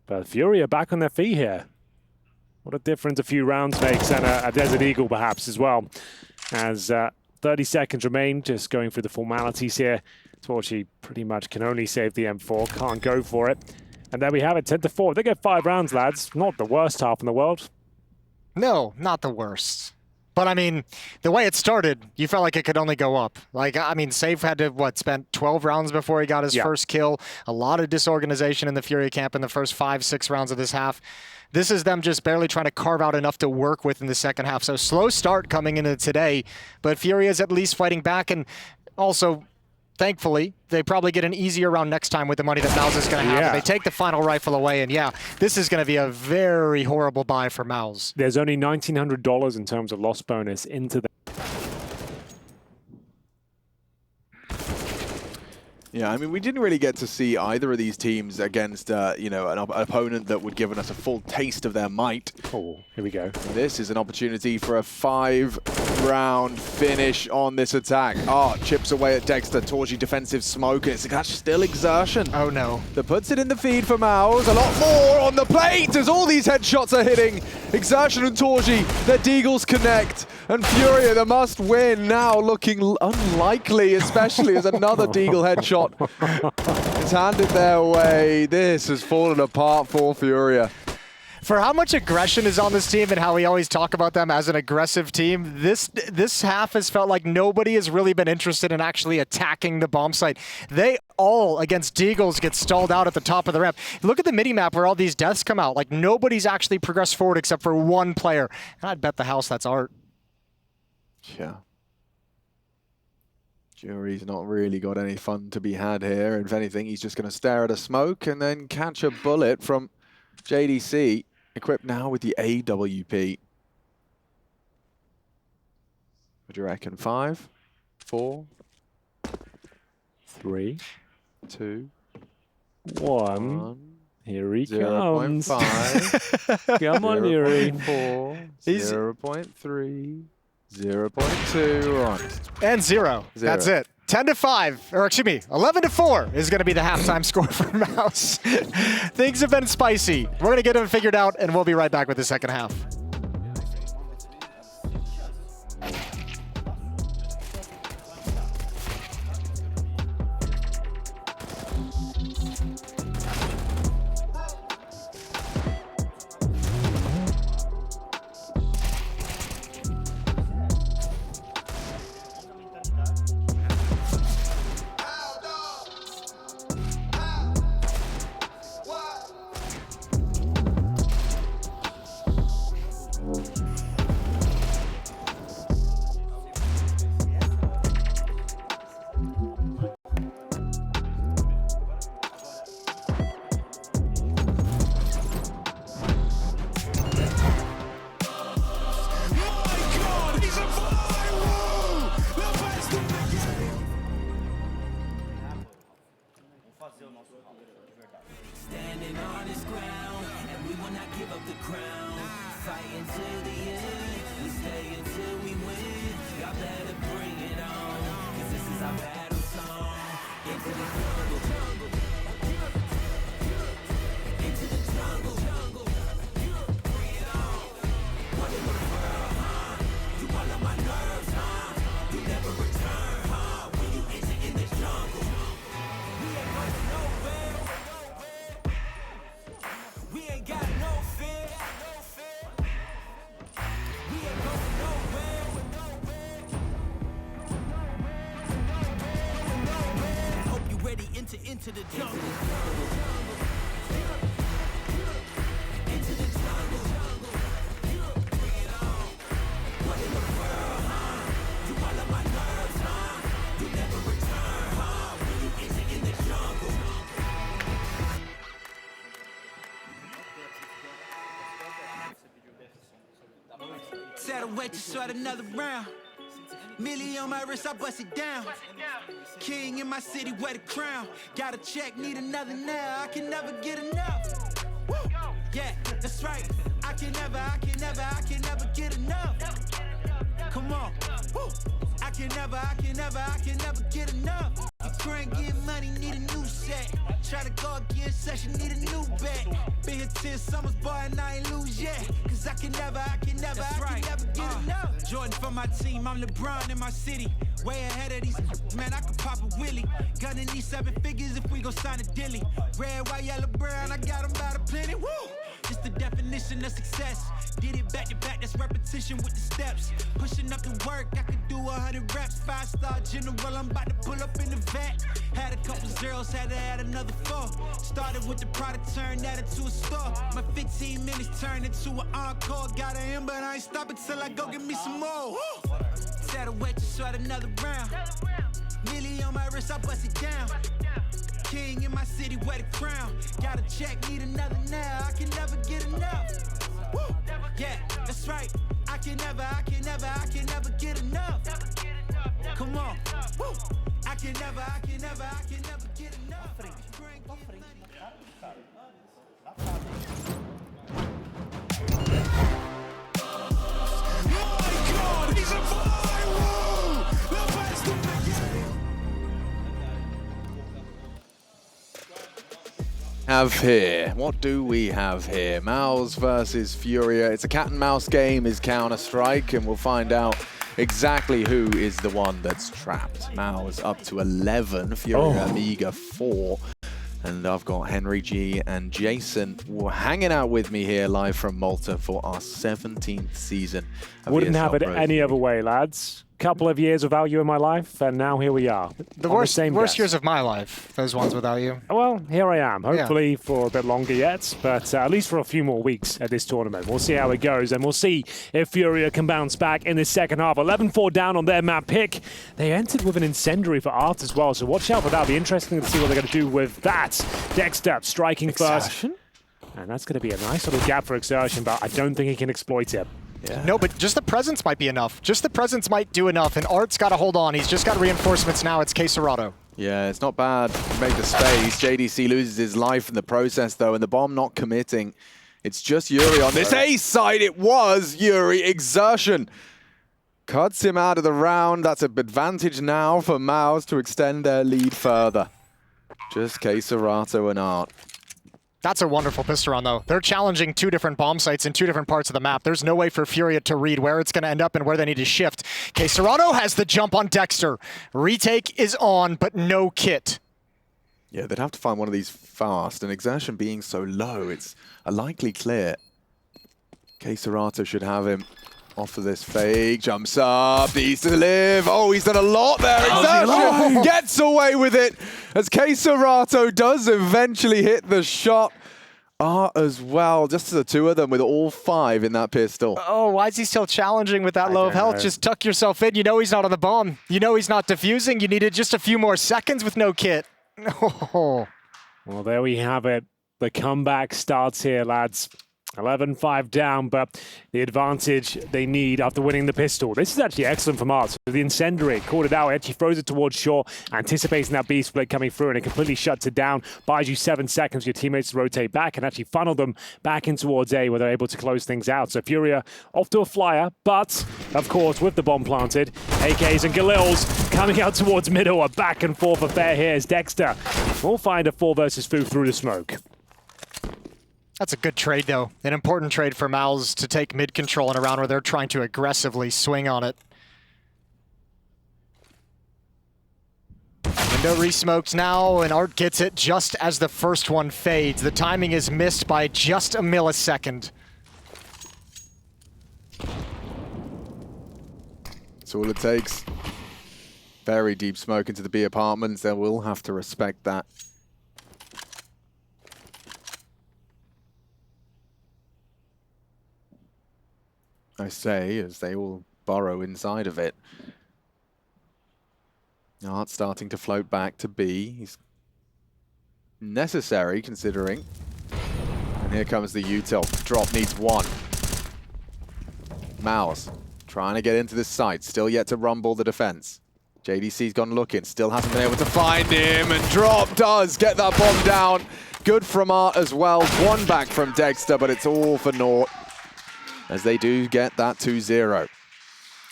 But FURIA back on their feet here. What a difference a few rounds makes, and a Desert Eagle perhaps as well. As 30 seconds remain, just going through the formalities here. Torji pretty much can only save the M4, can't go for it. And there we have it, 10-4. They get 5 rounds, lads. Not the worst half in the world. No, not the worst. But, I mean, the way it started, you felt like it could only go up. Like, I mean, Safe had to, spent 12 rounds before he got his first kill. A lot of disorganization in the FURIA camp in the first 5-6 rounds of this half. This is them just barely trying to carve out enough to work with in the second half. So slow start coming into today, but FURIA is at least fighting back. And also, Thankfully, they probably get an easier round next time with the money that MOUZ is going to have. Yeah. They take the final rifle away, and yeah, this is going to be a very horrible buy for MOUZ. There's only $1,900 in terms of loss bonus into the... Yeah, I mean, we didn't really get to see either of these teams against, you know, an opponent that would given us a full taste of their might. Oh, here we go. This is an opportunity for a 5-round finish on this attack. Art chips away at Dexter. Torji defensive smoke, and it's actually still Exertion. Oh no. That puts it in the feed for MOUZ. A lot more on the plate as all these headshots are hitting. Exertion and Torji, their deagles connect. And FURIA, the must win, now looking unlikely, especially as another deagle headshot is handed their way. This has fallen apart for FURIA. For how much aggression is on this team and how we always talk about them as an aggressive team, this half has felt like nobody has really been interested in actually attacking the bomb site. They all, against deagles, get stalled out at the top of the ramp. Look at the mini-map where all these deaths come out. Like, nobody's actually progressed forward except for one player. And I'd bet the house that's Art. Yeah. Jury's not really got any fun to be had here. If anything, he's just going to stare at a smoke and then catch a bullet from JDC, equipped now with the AWP. What do you reckon? 5, 4, 3, 2, 1. Here he 0. comes. 0.5. Come on, Yuri. 0.4. 0.3. 0.2. Right. And 0. That's it. 10-5, or excuse me, 11-4 is going to be the halftime score for MOUZ. Things have been spicy. We're going to get them figured out, and we'll be right back with the second half. Standing on this ground, and we will not give up the crown. Fight until the end, we stay until we win. Y'all better bring it on, cause this is our battle song. Into the jungle, into the jungle, bring it on. What in the world, huh? You all on my nerves, huh? You never return, huh? When you enter in the jungle. We ain't going nowhere. We ain't got no fear. We ain't going nowhere. I hope you ready into the jungle. Into the jungle. Bring it on. What in the world, huh? You all on my nerves, huh? You never return, huh? When you enter in the jungle. Saddle wait to start another round. Millie on my wrist, I bust it down. King in my city, wear the crown. Got a check, need another now. I can never get enough. Woo! Yeah, that's right. I can never get enough. Come on. Woo! I can never get enough. You try and get money, need a new set. Try to go against session, need a new bet. Been here 10 summers, boy, and I ain't lose yet. Cause I can never get enough. Jordan for my team, I'm LeBron in my city. Way ahead of these, man, I could pop a Willie. Gunning these 7 figures if we gon' sign a dilly. Red, white, yellow, brown, I got them by the plenty, woo! Just the definition of success. Did it back to back, that's repetition with the steps. Pushing up the work, I could do 100 reps. 5-star general, I'm about to pull up in the vet. Had a couple zeros, had to add another 4. Started with the product, turned that into a store. My 15 minutes turned into an encore. Got an in, but I ain't stopping till I go get me some more. Saddle wait to start another round. Millie on my wrist, I bust it down. King in my city, wear the crown. Got a check, need another now. I can never get enough. Woo. Yeah, that's right. I can never get enough. Come on. Woo. I can never get enough. My God, he's a viral! The best in the game. Have here? What do we have here? MOUZ versus FURIA. It's a cat and mouse game, is Counter-Strike, and we'll find out exactly who is the one that's trapped. MOUZ up to 11, FURIA Amiga 4. And I've got Henry G and Jason hanging out with me here live from Malta for our 17th season. Wouldn't have it any other way, lads. Couple of years without you in my life, and now here we are. The worst years of my life, those ones without you. Well, here I am. Hopefully for a bit longer yet, but at least for a few more weeks at this tournament. We'll see how it goes, and we'll see if FURIA can bounce back in the second half. 11-4 down on their map pick. They entered with an incendiary for Art as well, so watch out for that. It'll be interesting to see what they're going to do with that. Dexter striking first. And that's going to be a nice little gap for Exertion, but I don't think he can exploit it. Yeah. No, but just the presence might be enough. Just the presence might do enough, and Art's got to hold on. He's just got reinforcements now. It's KSCERATO. Yeah, it's not bad. Make the space. JDC loses his life in the process, though, and the bomb not committing. It's just Yuri on this A side. It was Yuri. Exertion cuts him out of the round. That's an advantage now for MOUZ to extend their lead further. Just KSCERATO and Art. That's a wonderful pistol round, though. They're challenging two different bomb sites in two different parts of the map. There's no way for FURIA to read where it's going to end up and where they need to shift. KSCERATO has the jump on Dexter. Retake is on, but no kit. Yeah, they'd have to find one of these fast, and Exertion being so low, it's a likely clear. KSCERATO should have him off of this fake, jumps up, needs to live. Oh, he's done a lot there. Exertion gets away with it as KSCERATO does eventually hit the shot. Art as well, just the two of them with all 5 in that pistol. Oh, why is he still challenging with that low of health? Just tuck yourself in. You know he's not on the bomb. You know he's not defusing. You needed just a few more seconds with no kit. Oh. Well, there we have it. The comeback starts here, lads. 11-5 down, but the advantage they need after winning the pistol. This is actually excellent from Art. The incendiary called it out, actually throws it towards shore, anticipating that B split coming through, and it completely shuts it down. Buys you 7 seconds for your teammates to rotate back and actually funnel them back in towards A, where they're able to close things out. So FURIA off to a flyer, but of course with the bomb planted, AKs and Galils coming out towards middle. A back and forth affair here as Dexter will find a 4 versus 2 through the smoke. That's a good trade, though. An important trade for MOUZ to take mid control in a round where they're trying to aggressively swing on it. Window re-smoked now, and Art gets it just as the first one fades. The timing is missed by just a millisecond. That's all it takes. Very deep smoke into the B apartments. They will have to respect that. I say, as they all burrow inside of it. Art starting to float back to B. He's necessary, considering. And here comes the util. Drop needs 1. MOUZ trying to get into this site. Still yet to rumble the defense. JDC's gone looking. Still hasn't been able to find him. And Drop does get that bomb down. Good from Art as well. 1 back from Dexter, but it's all for naught, as they do get that 2-0.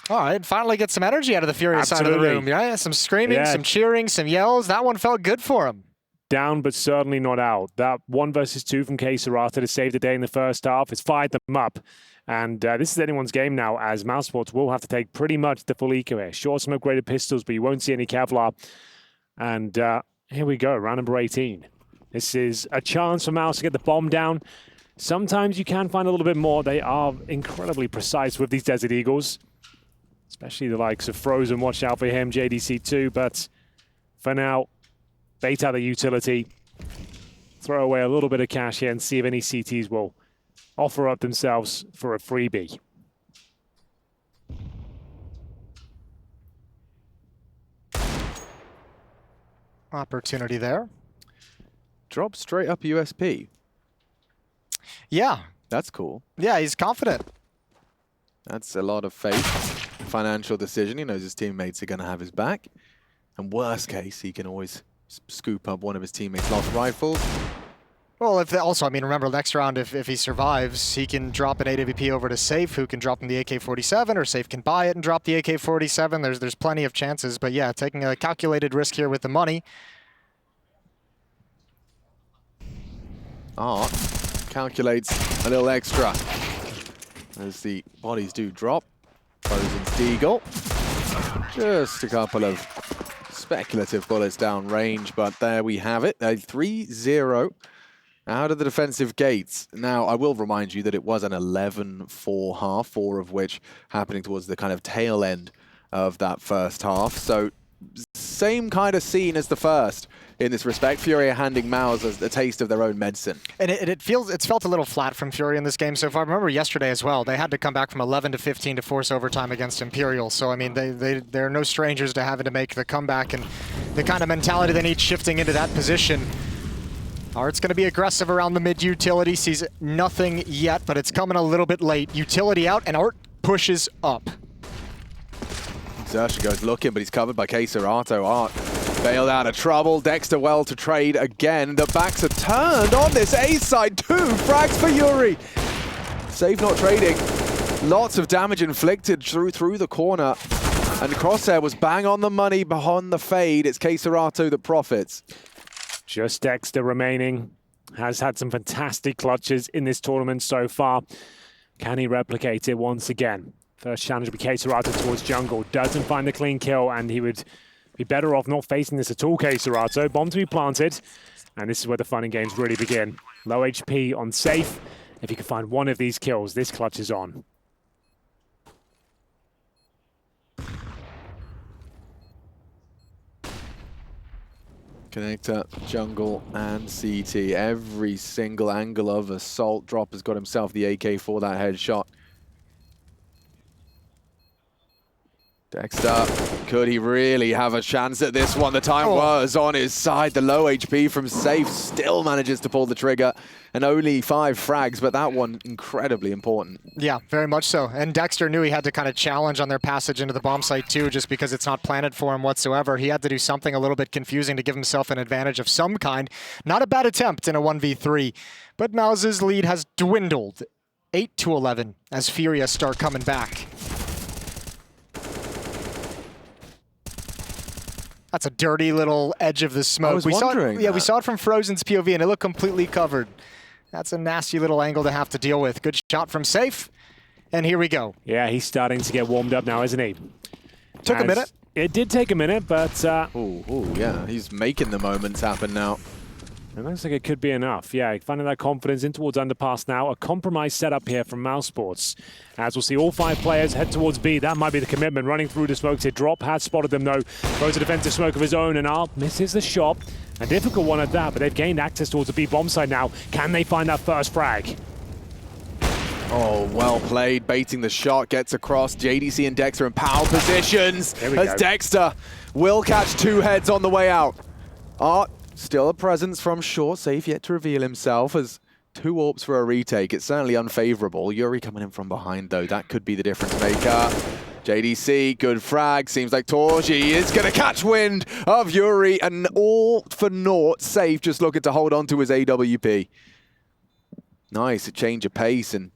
All right, finally get some energy out of the FURIA side of the room. Yeah, some screaming, some cheering, some yells. That one felt good for him. Down, but certainly not out. That 1 versus 2 from KSCERATO to save the day in the first half has fired them up. And this is anyone's game now, as mousesports will have to take pretty much the full eco here. Short smoke graded pistols, but you won't see any Kevlar. And here we go, round number 18. This is a chance for MOUZ to get the bomb down. Sometimes you can find a little bit more. They are incredibly precise with these Desert Eagles, especially the likes of Frozen. Watch out for him, JDC too. But for now, bait out the utility, throw away a little bit of cash here and see if any CTs will offer up themselves for a freebie. opportunity there. Drop straight up USP. Yeah. That's cool. Yeah, he's confident. That's a lot of faith. Financial decision. He knows his teammates are going to have his back. And worst case, he can always scoop up one of his teammates' lost rifles. Well, also, I mean, remember, next round, if he survives, he can drop an AWP over to Safe, who can drop him the AK-47, or Safe can buy it and drop the AK-47. There's plenty of chances, but yeah, taking a calculated risk here with the money. Art calculates a little extra as the bodies do drop. Frozen's Deagle. Just a couple of speculative bullets down range, but there we have it. A 3-0 out of the defensive gates. Now, I will remind you that it was an 11-4 half, 4 of which happening towards the kind of tail end of that first half. So, same kind of scene as the first in this respect. FURIA handing MOUZ a taste of their own medicine. And it's felt a little flat from FURIA in this game. So if I remember yesterday as well, they had to come back from 11-15 to force overtime against Imperial. So I mean, they're no strangers to having to make the comeback, and the kind of mentality they need shifting into that position. Art's going to be aggressive around the mid utility. Sees nothing yet, but it's coming a little bit late. Utility out, and Art pushes up. Exertion goes looking, but he's covered by KSCERATO. Art bailed out of trouble. Dexter well to trade again. The backs are turned on this A side. 2 frags for Yuri. Safe not trading. Lots of damage inflicted through the corner. And Crosshair was bang on the money behind the fade. It's KSCERATO that profits. Just Dexter remaining. Has had some fantastic clutches in this tournament so far. Can he replicate it once again? First challenge will be KSCERATO towards jungle. Doesn't find the clean kill, and he would be better off not facing this at all, KSCERATO. Bomb to be planted, and this is where the fun and games really begin. Low HP on Safe. If he can find one of these kills, this clutch is on. Connector, jungle, and CT. Every single angle of assault. Drop has got himself the AK for that headshot. Dexter, could he really have a chance at this one? The time was on his side. The low HP from Safe still manages to pull the trigger. And only 5 frags, but that one incredibly important. Yeah, very much so. And Dexter knew he had to kind of challenge on their passage into the bomb site too, just because it's not planted for him whatsoever. He had to do something a little bit confusing to give himself an advantage of some kind. Not a bad attempt in a 1v3, but MOUZ's lead has dwindled 8-11 as FURIA start coming back. That's a dirty little edge of the smoke. I was wondering we saw it from Frozen's POV, and it looked completely covered. That's a nasty little angle to have to deal with. Good shot from Safe, and here we go. Yeah, he's starting to get warmed up now, isn't he? Took a minute. It did take a minute, but... yeah, he's making the moments happen now. It looks like it could be enough. Yeah, finding that confidence in towards underpass now. A compromised setup here from MOUZ Sports. As we'll see all 5 players head towards B. That might be the commitment. Running through the smokes here. Drop has spotted them though. Throws a defensive smoke of his own, and Art misses the shot. A difficult one at that, but they've gained access towards the B bomb side now. Can they find that first frag? Oh, well played. Baiting the shot, gets across. JDC and Dexter in power positions as Dexter will catch 2 heads on the way out. Art still a presence from short. Safe yet to reveal himself as 2 AWPs for a retake. It's certainly unfavorable. Yuri coming in from behind though. That could be the difference maker. JDC, good frag. Seems like Torji is going to catch wind of Yuri, and all for naught. Safe just looking to hold on to his AWP. Nice, a change of pace, and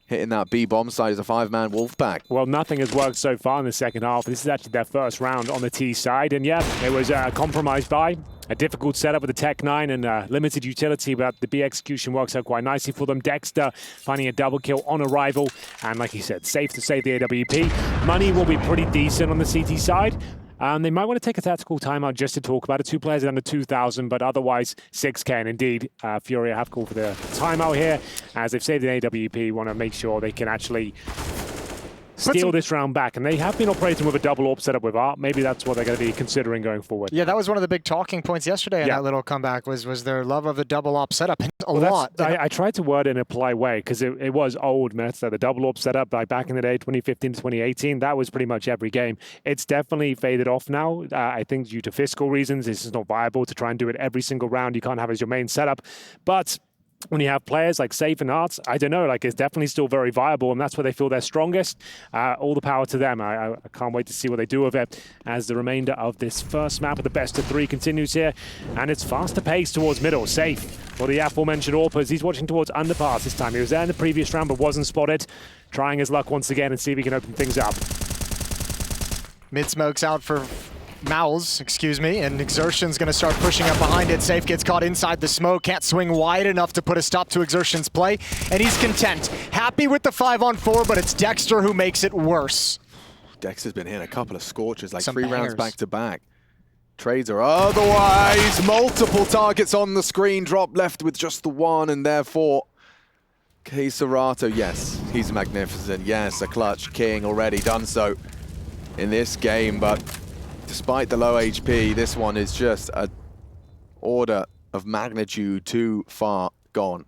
hitting that B bomb side as a 5-man Wolfpack. Well, nothing has worked so far in the second half. This is actually their first round on the T side. And yeah, it was a compromised buy. A difficult setup with the Tech 9 and limited utility, but the B execution works out quite nicely for them. Dexter finding a double kill on arrival. And like you said, Safe to save the AWP. Money will be pretty decent on the CT side. They might want to take a tactical timeout just to talk about it. 2 players under 2,000, but otherwise 6K. And indeed, FURIA have called for the timeout here. As they've saved an AWP, want to make sure they can actually steal this round back. And they have been operating with a double AWP setup with Art. Maybe that's what they're going to be considering going forward. Yeah, that was one of the big talking points yesterday in that little comeback was their love of the double AWP setup. A lot. I tried to word it in a polite way because it was old meta. The double AWP setup back in the day, 2015 to 2018, that was pretty much every game. It's definitely faded off now. I think due to fiscal reasons, it's just not viable to try and do it every single round. You can't have it as your main setup. But when you have players like Safe and Arts, I don't know, like it's definitely still very viable, and that's where they feel they're strongest. All the power to them. I can't wait to see what they do with it as the remainder of this first map of the best of 3 continues here, and it's faster pace towards middle. Safe for the aforementioned AWPers. He's watching towards underpass this time. He was there in the previous round but wasn't spotted. Trying his luck once again and see if he can open things up. Mid smoke's out for MOUZ, excuse me, and Exertion's going to start pushing up behind it. Safe gets caught inside the smoke, can't swing wide enough to put a stop to Exertion's play, and he's content. Happy with the 5-on-4, but it's Dexter who makes it worse. Dexter's been hitting a couple of scorches, like Some 3 rounds bangers. back-to-back. Trades are otherwise multiple targets on the screen, drop left with just the one, and therefore KSCERATO, yes, he's magnificent. Yes, a clutch king already done so in this game, but despite the low HP, this one is just an order of magnitude too far gone.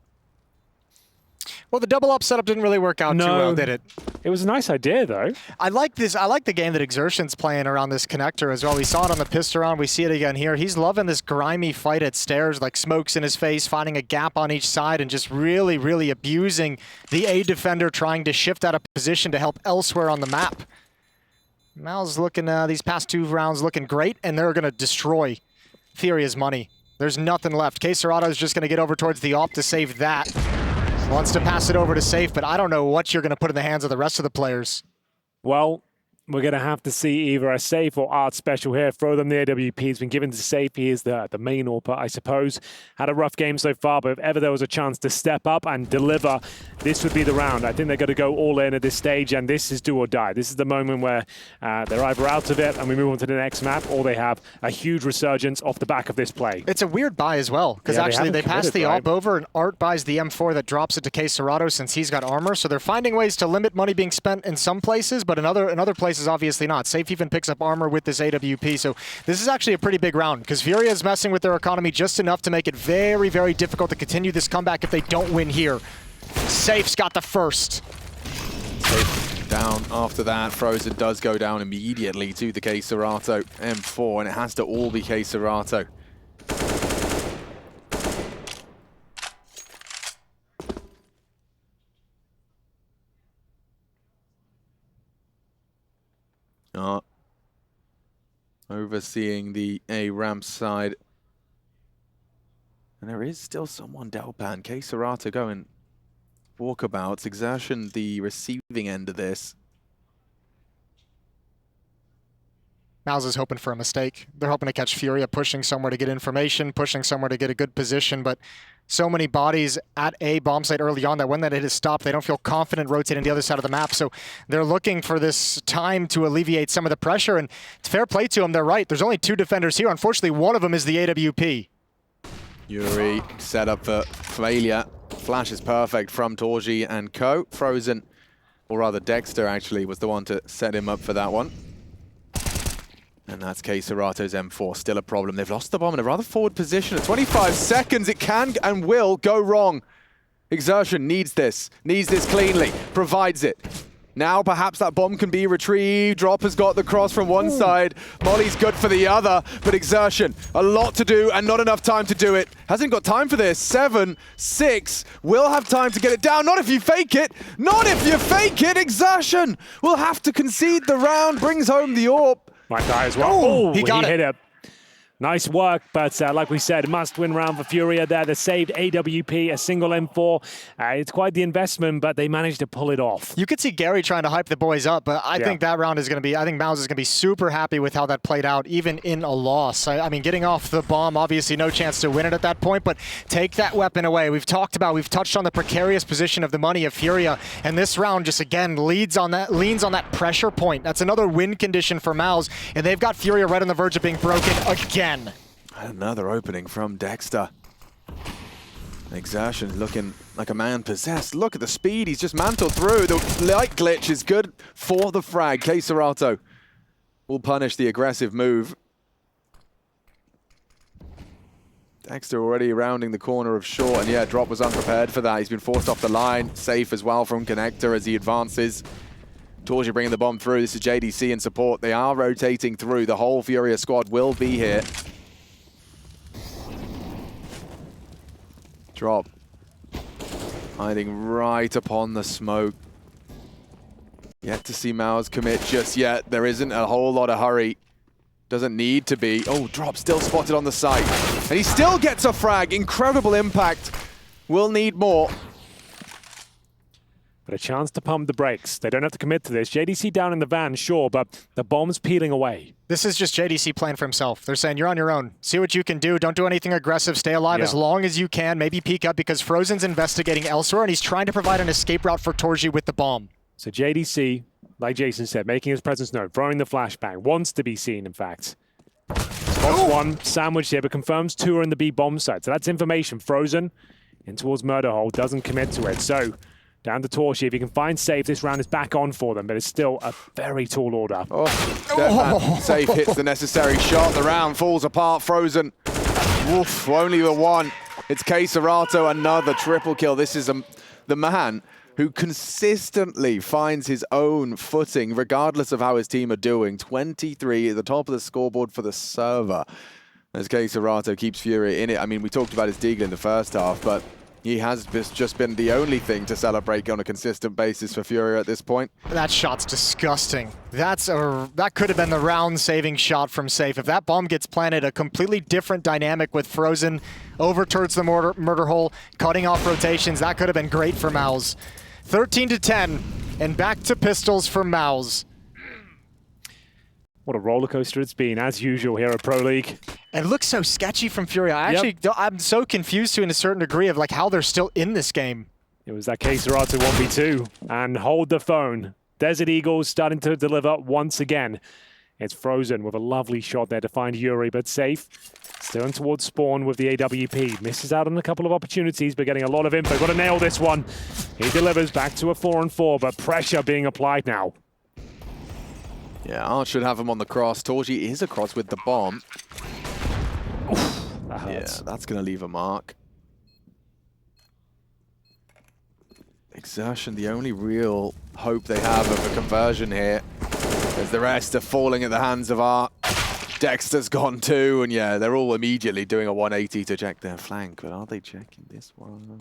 Well, the double up setup didn't really work out too well, did it? It was a nice idea, though. I like this. I like the game that Exertion's playing around this connector as well. We saw it on the pistol round. We see it again here. He's loving this grimy fight at stairs, like smokes in his face, finding a gap on each side, and just really, really abusing the A defender trying to shift out of position to help elsewhere on the map. MOUZ looking, these past 2 rounds looking great, and they're going to destroy FURIA's money. There's nothing left. KSCERATO is just going to get over towards the AWP to save that. Wants to pass it over to Safe, but I don't know what you're going to put in the hands of the rest of the players. Well, we're going to have to see either a Safe or Art special here. Throw them the AWP. He's been given to Safe. He is the main AWPer, I suppose. Had a rough game so far, but if ever there was a chance to step up and deliver, this would be the round. I think they're going to go all in at this stage, and this is do or die. This is the moment where they're either out of it and we move on to the next map, or they have a huge resurgence off the back of this play. It's a weird buy as well, because actually they pass the AWP over, and Art buys the M4 that drops it to KSCERATO since he's got armor, so they're finding ways to limit money being spent in some places, but in other places, obviously not. Safe even picks up armor with this AWP, so this is actually a pretty big round, because FURIA is messing with their economy just enough to make it very, very difficult to continue this comeback if they don't win here. Safe's got the first. Safe down after that. Frozen does go down immediately to the KSCERATO M4, and it has to all be KSCERATO. Overseeing the A ramp side. And there is still someone Delpan. KSCERATO going walkabouts. Exertion the receiving end of this. MOUZ is hoping for a mistake. They're hoping to catch FURIA pushing somewhere to get information, pushing somewhere to get a good position, but so many bodies at a bomb site early on that when that hit is stopped, they don't feel confident rotating the other side of the map. So they're looking for this time to alleviate some of the pressure, and it's fair play to them. They're right. There's only 2 defenders here. Unfortunately, one of them is the AWP. Yuri set up for failure. Flash is perfect from Torji and co. Frozen, or rather Dexter actually, was the one to set him up for that one. And that's KSCERATO's M4, still a problem. They've lost the bomb in a rather forward position. At 25 seconds, it can and will go wrong. Exertion needs this cleanly, provides it. Now perhaps that bomb can be retrieved. Drop has got the cross from one side. Molly's good for the other, but Exertion, a lot to do and not enough time to do it. Hasn't got time for this. 7, 6, will have time to get it down. Not if you fake it. Not if you fake it. Exertion will have to concede the round, brings home the AWP. Might die as well. Oh, he got it. Hit it. Nice work, but like we said, must-win round for FURIA there. They saved AWP, a single M4. It's quite the investment, but they managed to pull it off. You could see Gary trying to hype the boys up, but I think that round is going to be, I think MOUZ is going to be super happy with how that played out, even in a loss. I mean, getting off the bomb, obviously no chance to win it at that point, but take that weapon away. We've touched on the precarious position of the money of FURIA, and this round just, again, leans on that pressure point. That's another win condition for MOUZ, and they've got FURIA right on the verge of being broken again. Another opening from Dexter. Exertion looking like a man possessed. Look at the speed. He's just mantled through. The light glitch is good for the frag. KSCERATO will punish the aggressive move. Dexter already rounding the corner of short, and yeah, Drop was unprepared for that. He's been forced off the line. Safe as well from Connector as he advances. Torji bringing the bomb through. This is JDC in support. They are rotating through. The whole FURIA squad will be here. Drop hiding right upon the smoke. Yet to see MOUZ commit just yet. There isn't a whole lot of hurry. Doesn't need to be. Oh, Drop still spotted on the site. And he still gets a frag. Incredible impact. We'll need more. But a chance to pump the brakes. They don't have to commit to this. JDC down in the van, sure, but the bomb's peeling away. This is just JDC playing for himself. They're saying, you're on your own. See what you can do. Don't do anything aggressive. Stay alive as long as you can. Maybe peek up because Frozen's investigating elsewhere, and he's trying to provide an escape route for Torji with the bomb. So JDC, like Jason said, making his presence known, throwing the flashbang, wants to be seen, in fact. Spots one, sandwich here, but confirms two are in the B bomb site. So that's information. Frozen in towards Murder Hole, doesn't commit to it. So down to Torji. If he can find Safe, this round is back on for them, but it's still a very tall order. Safe hits the necessary shot. The round falls apart. Frozen. Woof, only the one. It's KSCERATO, another triple kill. This is the man who consistently finds his own footing, regardless of how his team are doing. 23 at the top of the scoreboard for the server, as KSCERATO keeps FURIA in it. I mean, we talked about his Deagle in the first half, but he has just been the only thing to celebrate on a consistent basis for FURIA at this point. That shot's disgusting. That could have been the round-saving shot from Safe. If that bomb gets planted, a completely different dynamic with Frozen over towards the murder hole, cutting off rotations. That could have been great for MOUZ. 13-10, and back to pistols for MOUZ. What a roller coaster it's been, as usual here at Pro League. It looks so sketchy from FURIA. I'm so confused to a certain degree of like how they're still in this game. It was that KSCERATO 1v2, and hold the phone. Desert Eagles starting to deliver once again. It's Frozen with a lovely shot there to find Yuri, but Safe still in towards spawn with the AWP. Misses out on a couple of opportunities, but getting a lot of info. Got to nail this one. He delivers back to a 4-on-4, but pressure being applied now. Yeah, Art should have him on the cross. Torji is across with the bomb. Oof, that hurts. Yeah, that's going to leave a mark. Exertion, the only real hope they have of a conversion here, as the rest are falling at the hands of Art. Dexter's gone too, and yeah, they're all immediately doing a 180 to check their flank, but are they checking this one?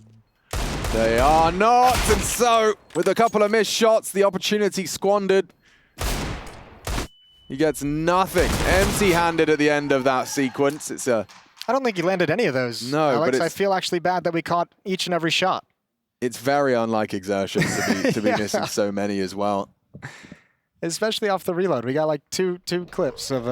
They are not, and so, with a couple of missed shots, the opportunity squandered. He gets nothing. Empty-handed at the end of that sequence. It's a... I don't think he landed any of those. No, Alex, but I feel actually bad that we caught each and every shot. It's very unlike Exertion to be missing so many as well. Especially off the reload. We got like two clips of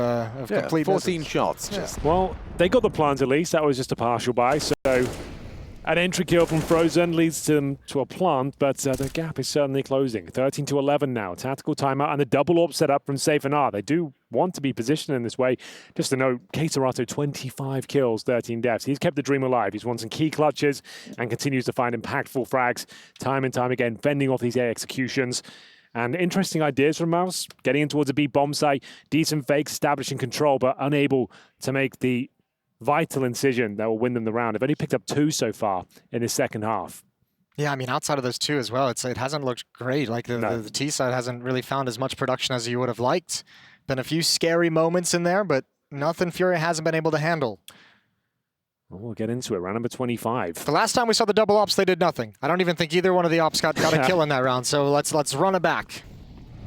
complete 14 misses. shots. Yeah. Just Well, they got the plant at least. That was just a partial buy. So an entry kill from Frozen leads them to a plant, but the gap is certainly closing. 13-11 now. Tactical timeout and the double AWP set up from Safe and R. They do want to be positioned in this way. Just to note, KSCERATO 25 kills, 13 deaths. He's kept the dream alive. He's won some key clutches and continues to find impactful frags time and time again, fending off these A executions. And interesting ideas from MOUZ, getting in towards a B bomb site, decent fakes, establishing control, but unable to make the vital incision that will win them the round. They've only picked up 2 so far in the second half. Yeah, I mean, outside of those 2 as well, it hasn't looked great. Like the T side hasn't really found as much production as you would have liked. Been a few scary moments in there, but nothing FURIA hasn't been able to handle. Well, we'll get into it. Round number 25. The last time we saw the double ops, they did nothing. I don't even think either one of the ops got a kill in that round, so let's run it back.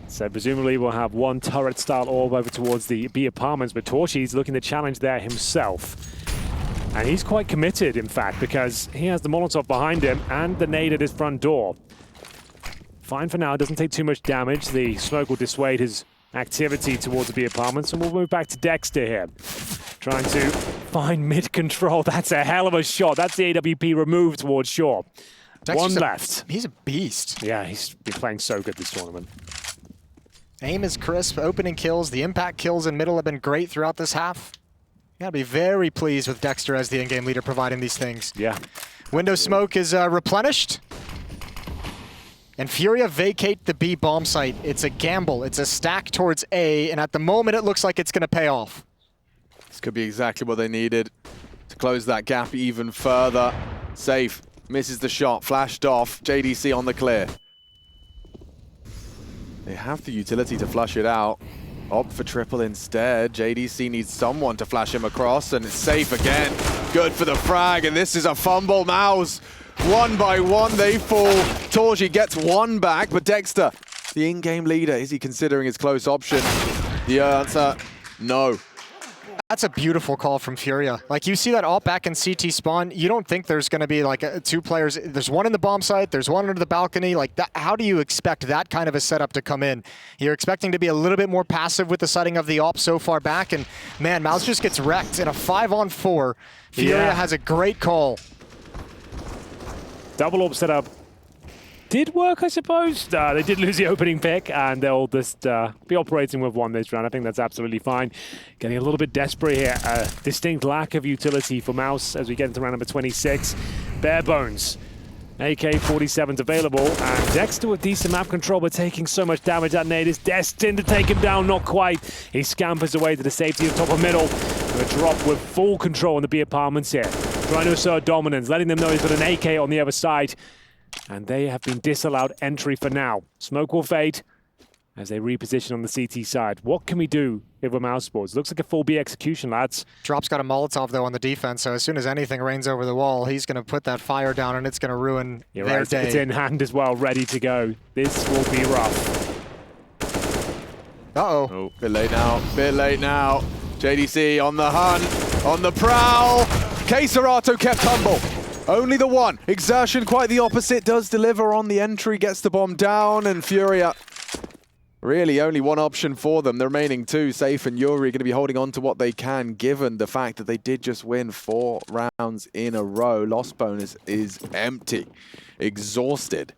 So presumably we'll have one turret-style orb over towards the B apartments, but Torchi's looking to challenge there himself. And he's quite committed, in fact, because he has the Molotov behind him and the nade at his front door. Fine for now, doesn't take too much damage. The smoke will dissuade his activity towards the B apartments, and we'll move back to Dexter here. Trying to find mid-control. That's a hell of a shot. That's the AWP removed towards shore. Dexter's one left. He's a beast. Yeah, he's been playing so good this tournament. Aim is crisp, opening kills, the impact kills in middle have been great throughout this half. You gotta be very pleased with Dexter as the in-game leader providing these things. Yeah. Window smoke is replenished. And FURIA vacate the B bomb site. It's a gamble. It's a stack towards A, and at the moment it looks like it's going to pay off. This could be exactly what they needed to close that gap even further. Safe misses the shot, flashed off. JDC on the clear. They have the utility to flush it out. Opt for triple instead. JDC needs someone to flash him across, and it's safe again. Good for the frag, and this is a fumble. MOUZ, one by one, they fall. Torji gets one back, but Dexter, the in-game leader, is he considering his close option? The answer, no. That's a beautiful call from FURIA. Like, you see that alt back in CT spawn, you don't think there's going to be like two players. There's one in the bomb site, there's one under the balcony. Like, that, how do you expect that kind of a setup to come in? You're expecting to be a little bit more passive with the setting of the op so far back, and man, MOUZ just gets wrecked in a 5-on-4. FURIA has a great call. Double orb setup did work, I suppose. They did lose the opening pick, and they'll just be operating with one this round. I think that's absolutely fine. Getting a little bit desperate here. Distinct lack of utility for MOUZ as we get into round number 26. Bare bones. AK-47's available, and Dexter with decent map control, but taking so much damage. That nade is destined to take him down, not quite. He scampers away to the safety of top of middle. And a drop with full control in the B apartments here. Trying to assert dominance, letting them know he's got an AK on the other side. And they have been disallowed entry for now. Smoke will fade as they reposition on the CT side. What can we do if we're MOUZ Sports? Looks like a full B execution, lads. Drop's got a Molotov, though, on the defense, so as soon as anything rains over the wall, he's going to put that fire down, and it's going to ruin their day. It's in hand as well, ready to go. This will be rough. Uh-oh. Oh, bit late now, bit late now. JDC on the hunt, on the prowl. KSCERATO kept humble. Only the one. Exertion quite the opposite, does deliver on the entry, gets the bomb down, and FURIA, really only one option for them. The remaining two, Safe and Yuri, going to be holding on to what they can, given the fact that they did just win 4 rounds in a row. Loss bonus is empty, exhausted.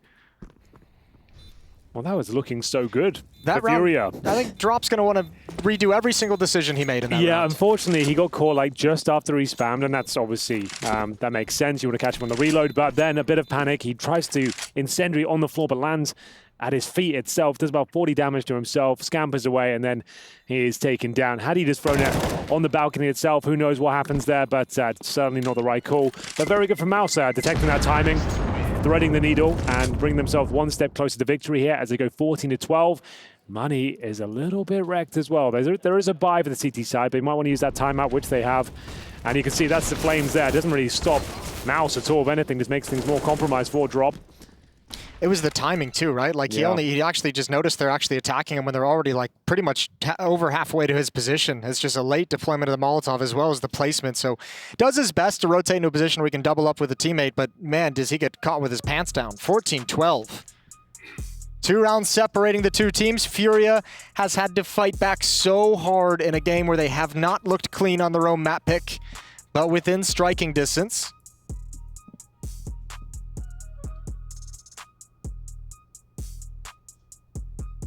Well, that was looking so good That for FURIA. round, I think Drop's going to want to redo every single decision he made in that round. Yeah, unfortunately, he got caught like just after he spammed, and that's obviously, that makes sense. You want to catch him on the reload, but then a bit of panic. He tries to incendiary on the floor, but lands at his feet itself. Does about 40 damage to himself, scampers away, and then he is taken down. Had he just thrown it on the balcony itself, who knows what happens there, but certainly not the right call. But very good from MOUZ, detecting that timing, threading the needle, and bring themselves one step closer to victory here as they go 14-12. Money is a little bit wrecked as well. There is a buy for the CT side, but you might want to use that timeout, which they have. And you can see that's the flames there. It doesn't really stop MOUZ at all. If anything, just makes things more compromised for Drop. It was the timing too, right? Like he actually just noticed they're actually attacking him when they're already like pretty much over halfway to his position. It's just a late deployment of the Molotov as well as the placement. So does his best to rotate into a position where he can double up with a teammate, but man, does he get caught with his pants down. 14-12. 2 rounds separating the two teams. FURIA has had to fight back so hard in a game where they have not looked clean on their own map pick, but within striking distance.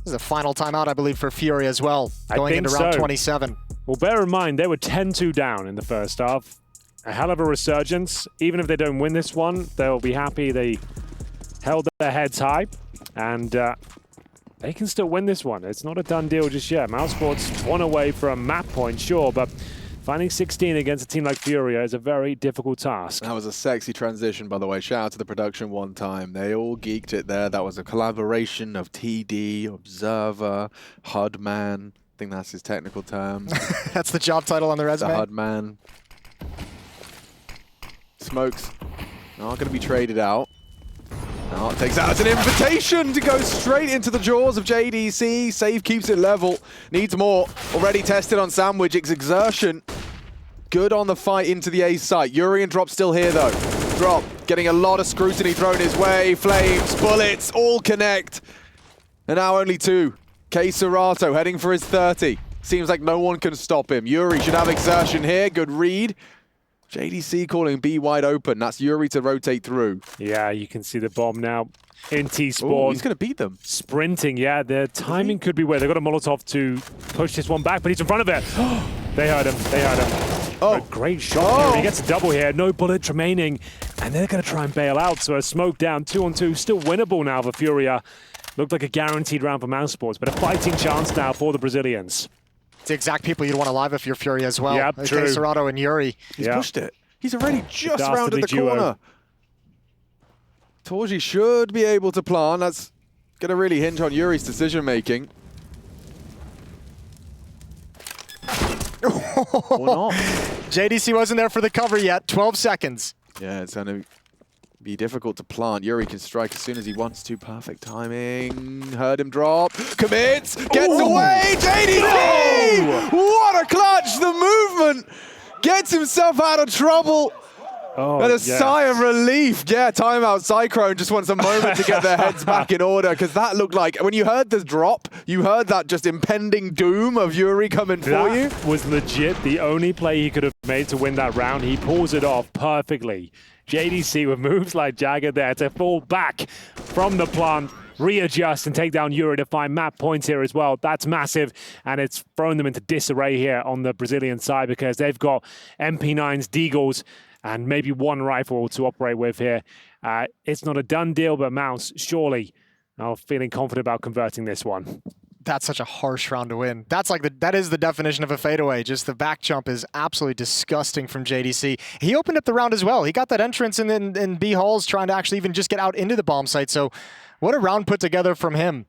This is a final timeout, I believe, for FURIA as well, going into round 27. Well, bear in mind, they were 10-2 down in the first half. A hell of a resurgence. Even if they don't win this one, they'll be happy they held their heads high. And they can still win this one. It's not a done deal just yet. MOUZ Sports 1 away from map point, sure, but finding 16 against a team like FURIA is a very difficult task. That was a sexy transition, by the way. Shout out to the production one time. They all geeked it there. That was a collaboration of TD, Observer, HUDman. I think that's his technical term. That's the job title on the resume. The HUDman. Smokes not going to be traded out. Now it takes that as an invitation to go straight into the jaws of JDC. Save keeps it level. Needs more. Already tested on Sandwich. It's exertion. Good on the fight into the A site. Yuri and Drop still here though. Drop getting a lot of scrutiny thrown his way. Flames, bullets, all connect. And now only 2. KSCERATO heading for his 30. Seems like no one can stop him. Yuri should have exertion here. Good read. JDC calling B wide open. That's Yuri to rotate through. Yeah, you can see the bomb now in T-spawn. He's going to beat them. Sprinting, yeah. Their timing could be weird. They've got a Molotov to push this one back, but he's in front of it. They heard him. They heard him. A great shot here. He gets a double here. No bullets remaining. And they're going to try and bail out. So a smoke down, 2-on-2. Still winnable now for FURIA. Looked like a guaranteed round for MOUZ Sports, but a fighting chance now for the Brazilians. It's the exact people you'd want to live if you're FURIA as well. Yep, true. KSCERATO and Yuri. He's pushed it. He's already just rounded the duo. corner. Torji should be able to plant. That's going to really hinge on Yuri's decision-making. Or not. JDC wasn't there for the cover yet. 12 seconds. Yeah, it's going to be difficult to plant. Yuri can strike as soon as he wants to. Perfect timing. Heard him drop. Commits. Gets away. JDC! What a clutch. The movement gets himself out of trouble. And a sigh of relief. Yeah, timeout. Cyclone just wants a moment to get their heads back in order, because that looked like, when you heard the drop, you heard that just impending doom of Yuri coming for you. That was legit the only play he could have made to win that round. He pulls it off perfectly. JDC with moves like Jagger there to fall back from the plant, readjust and take down Yuri to find map points here as well. That's massive, and it's thrown them into disarray here on the Brazilian side, because they've got MP9s, Deagles, and maybe one rifle to operate with here. It's not a done deal, but MOUZ surely are feeling confident about converting this one. That's such a harsh round to win. That is the definition of a fadeaway. Just the back jump is absolutely disgusting from JDC. He opened up the round as well. He got that entrance in B halls, trying to actually even just get out into the bomb site. So what a round put together from him.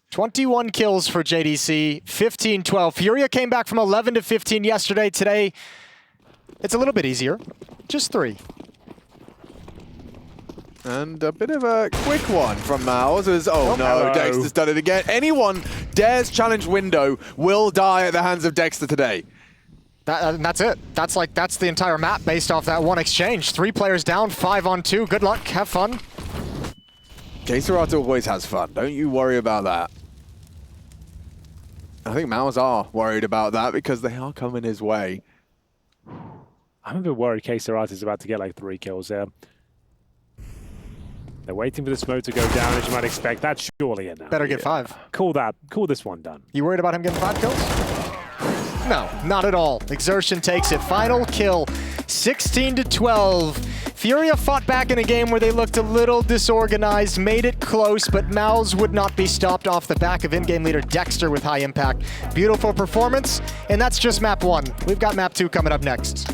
21 kills for JDC, 15-12. FURIA came back from 11 to 15 yesterday. Today, it's a little bit easier. Just 3. And a bit of a quick one from MOUZ as, oh no, Dexter's done it again. Anyone dares challenge window will die at the hands of Dexter today. That's it. That's the entire map based off that one exchange. 3 players down, 5-on-2. Good luck. Have fun. KSCERATO always has fun. Don't you worry about that. I think MOUZ are worried about that, because they are coming his way. I'm a bit worried KSCERATO is about to get like 3 kills there. They're waiting for the smoke to go down, as you might expect. That's surely it now. Better get 5. Call this one done. You worried about him getting 5 kills? No, not at all. Exertion takes it. Final kill, 16-12. FURIA fought back in a game where they looked a little disorganized, made it close, but MOUZ would not be stopped off the back of in-game leader Dexter with high impact. Beautiful performance, and that's just map 1. We've got map 2 coming up next.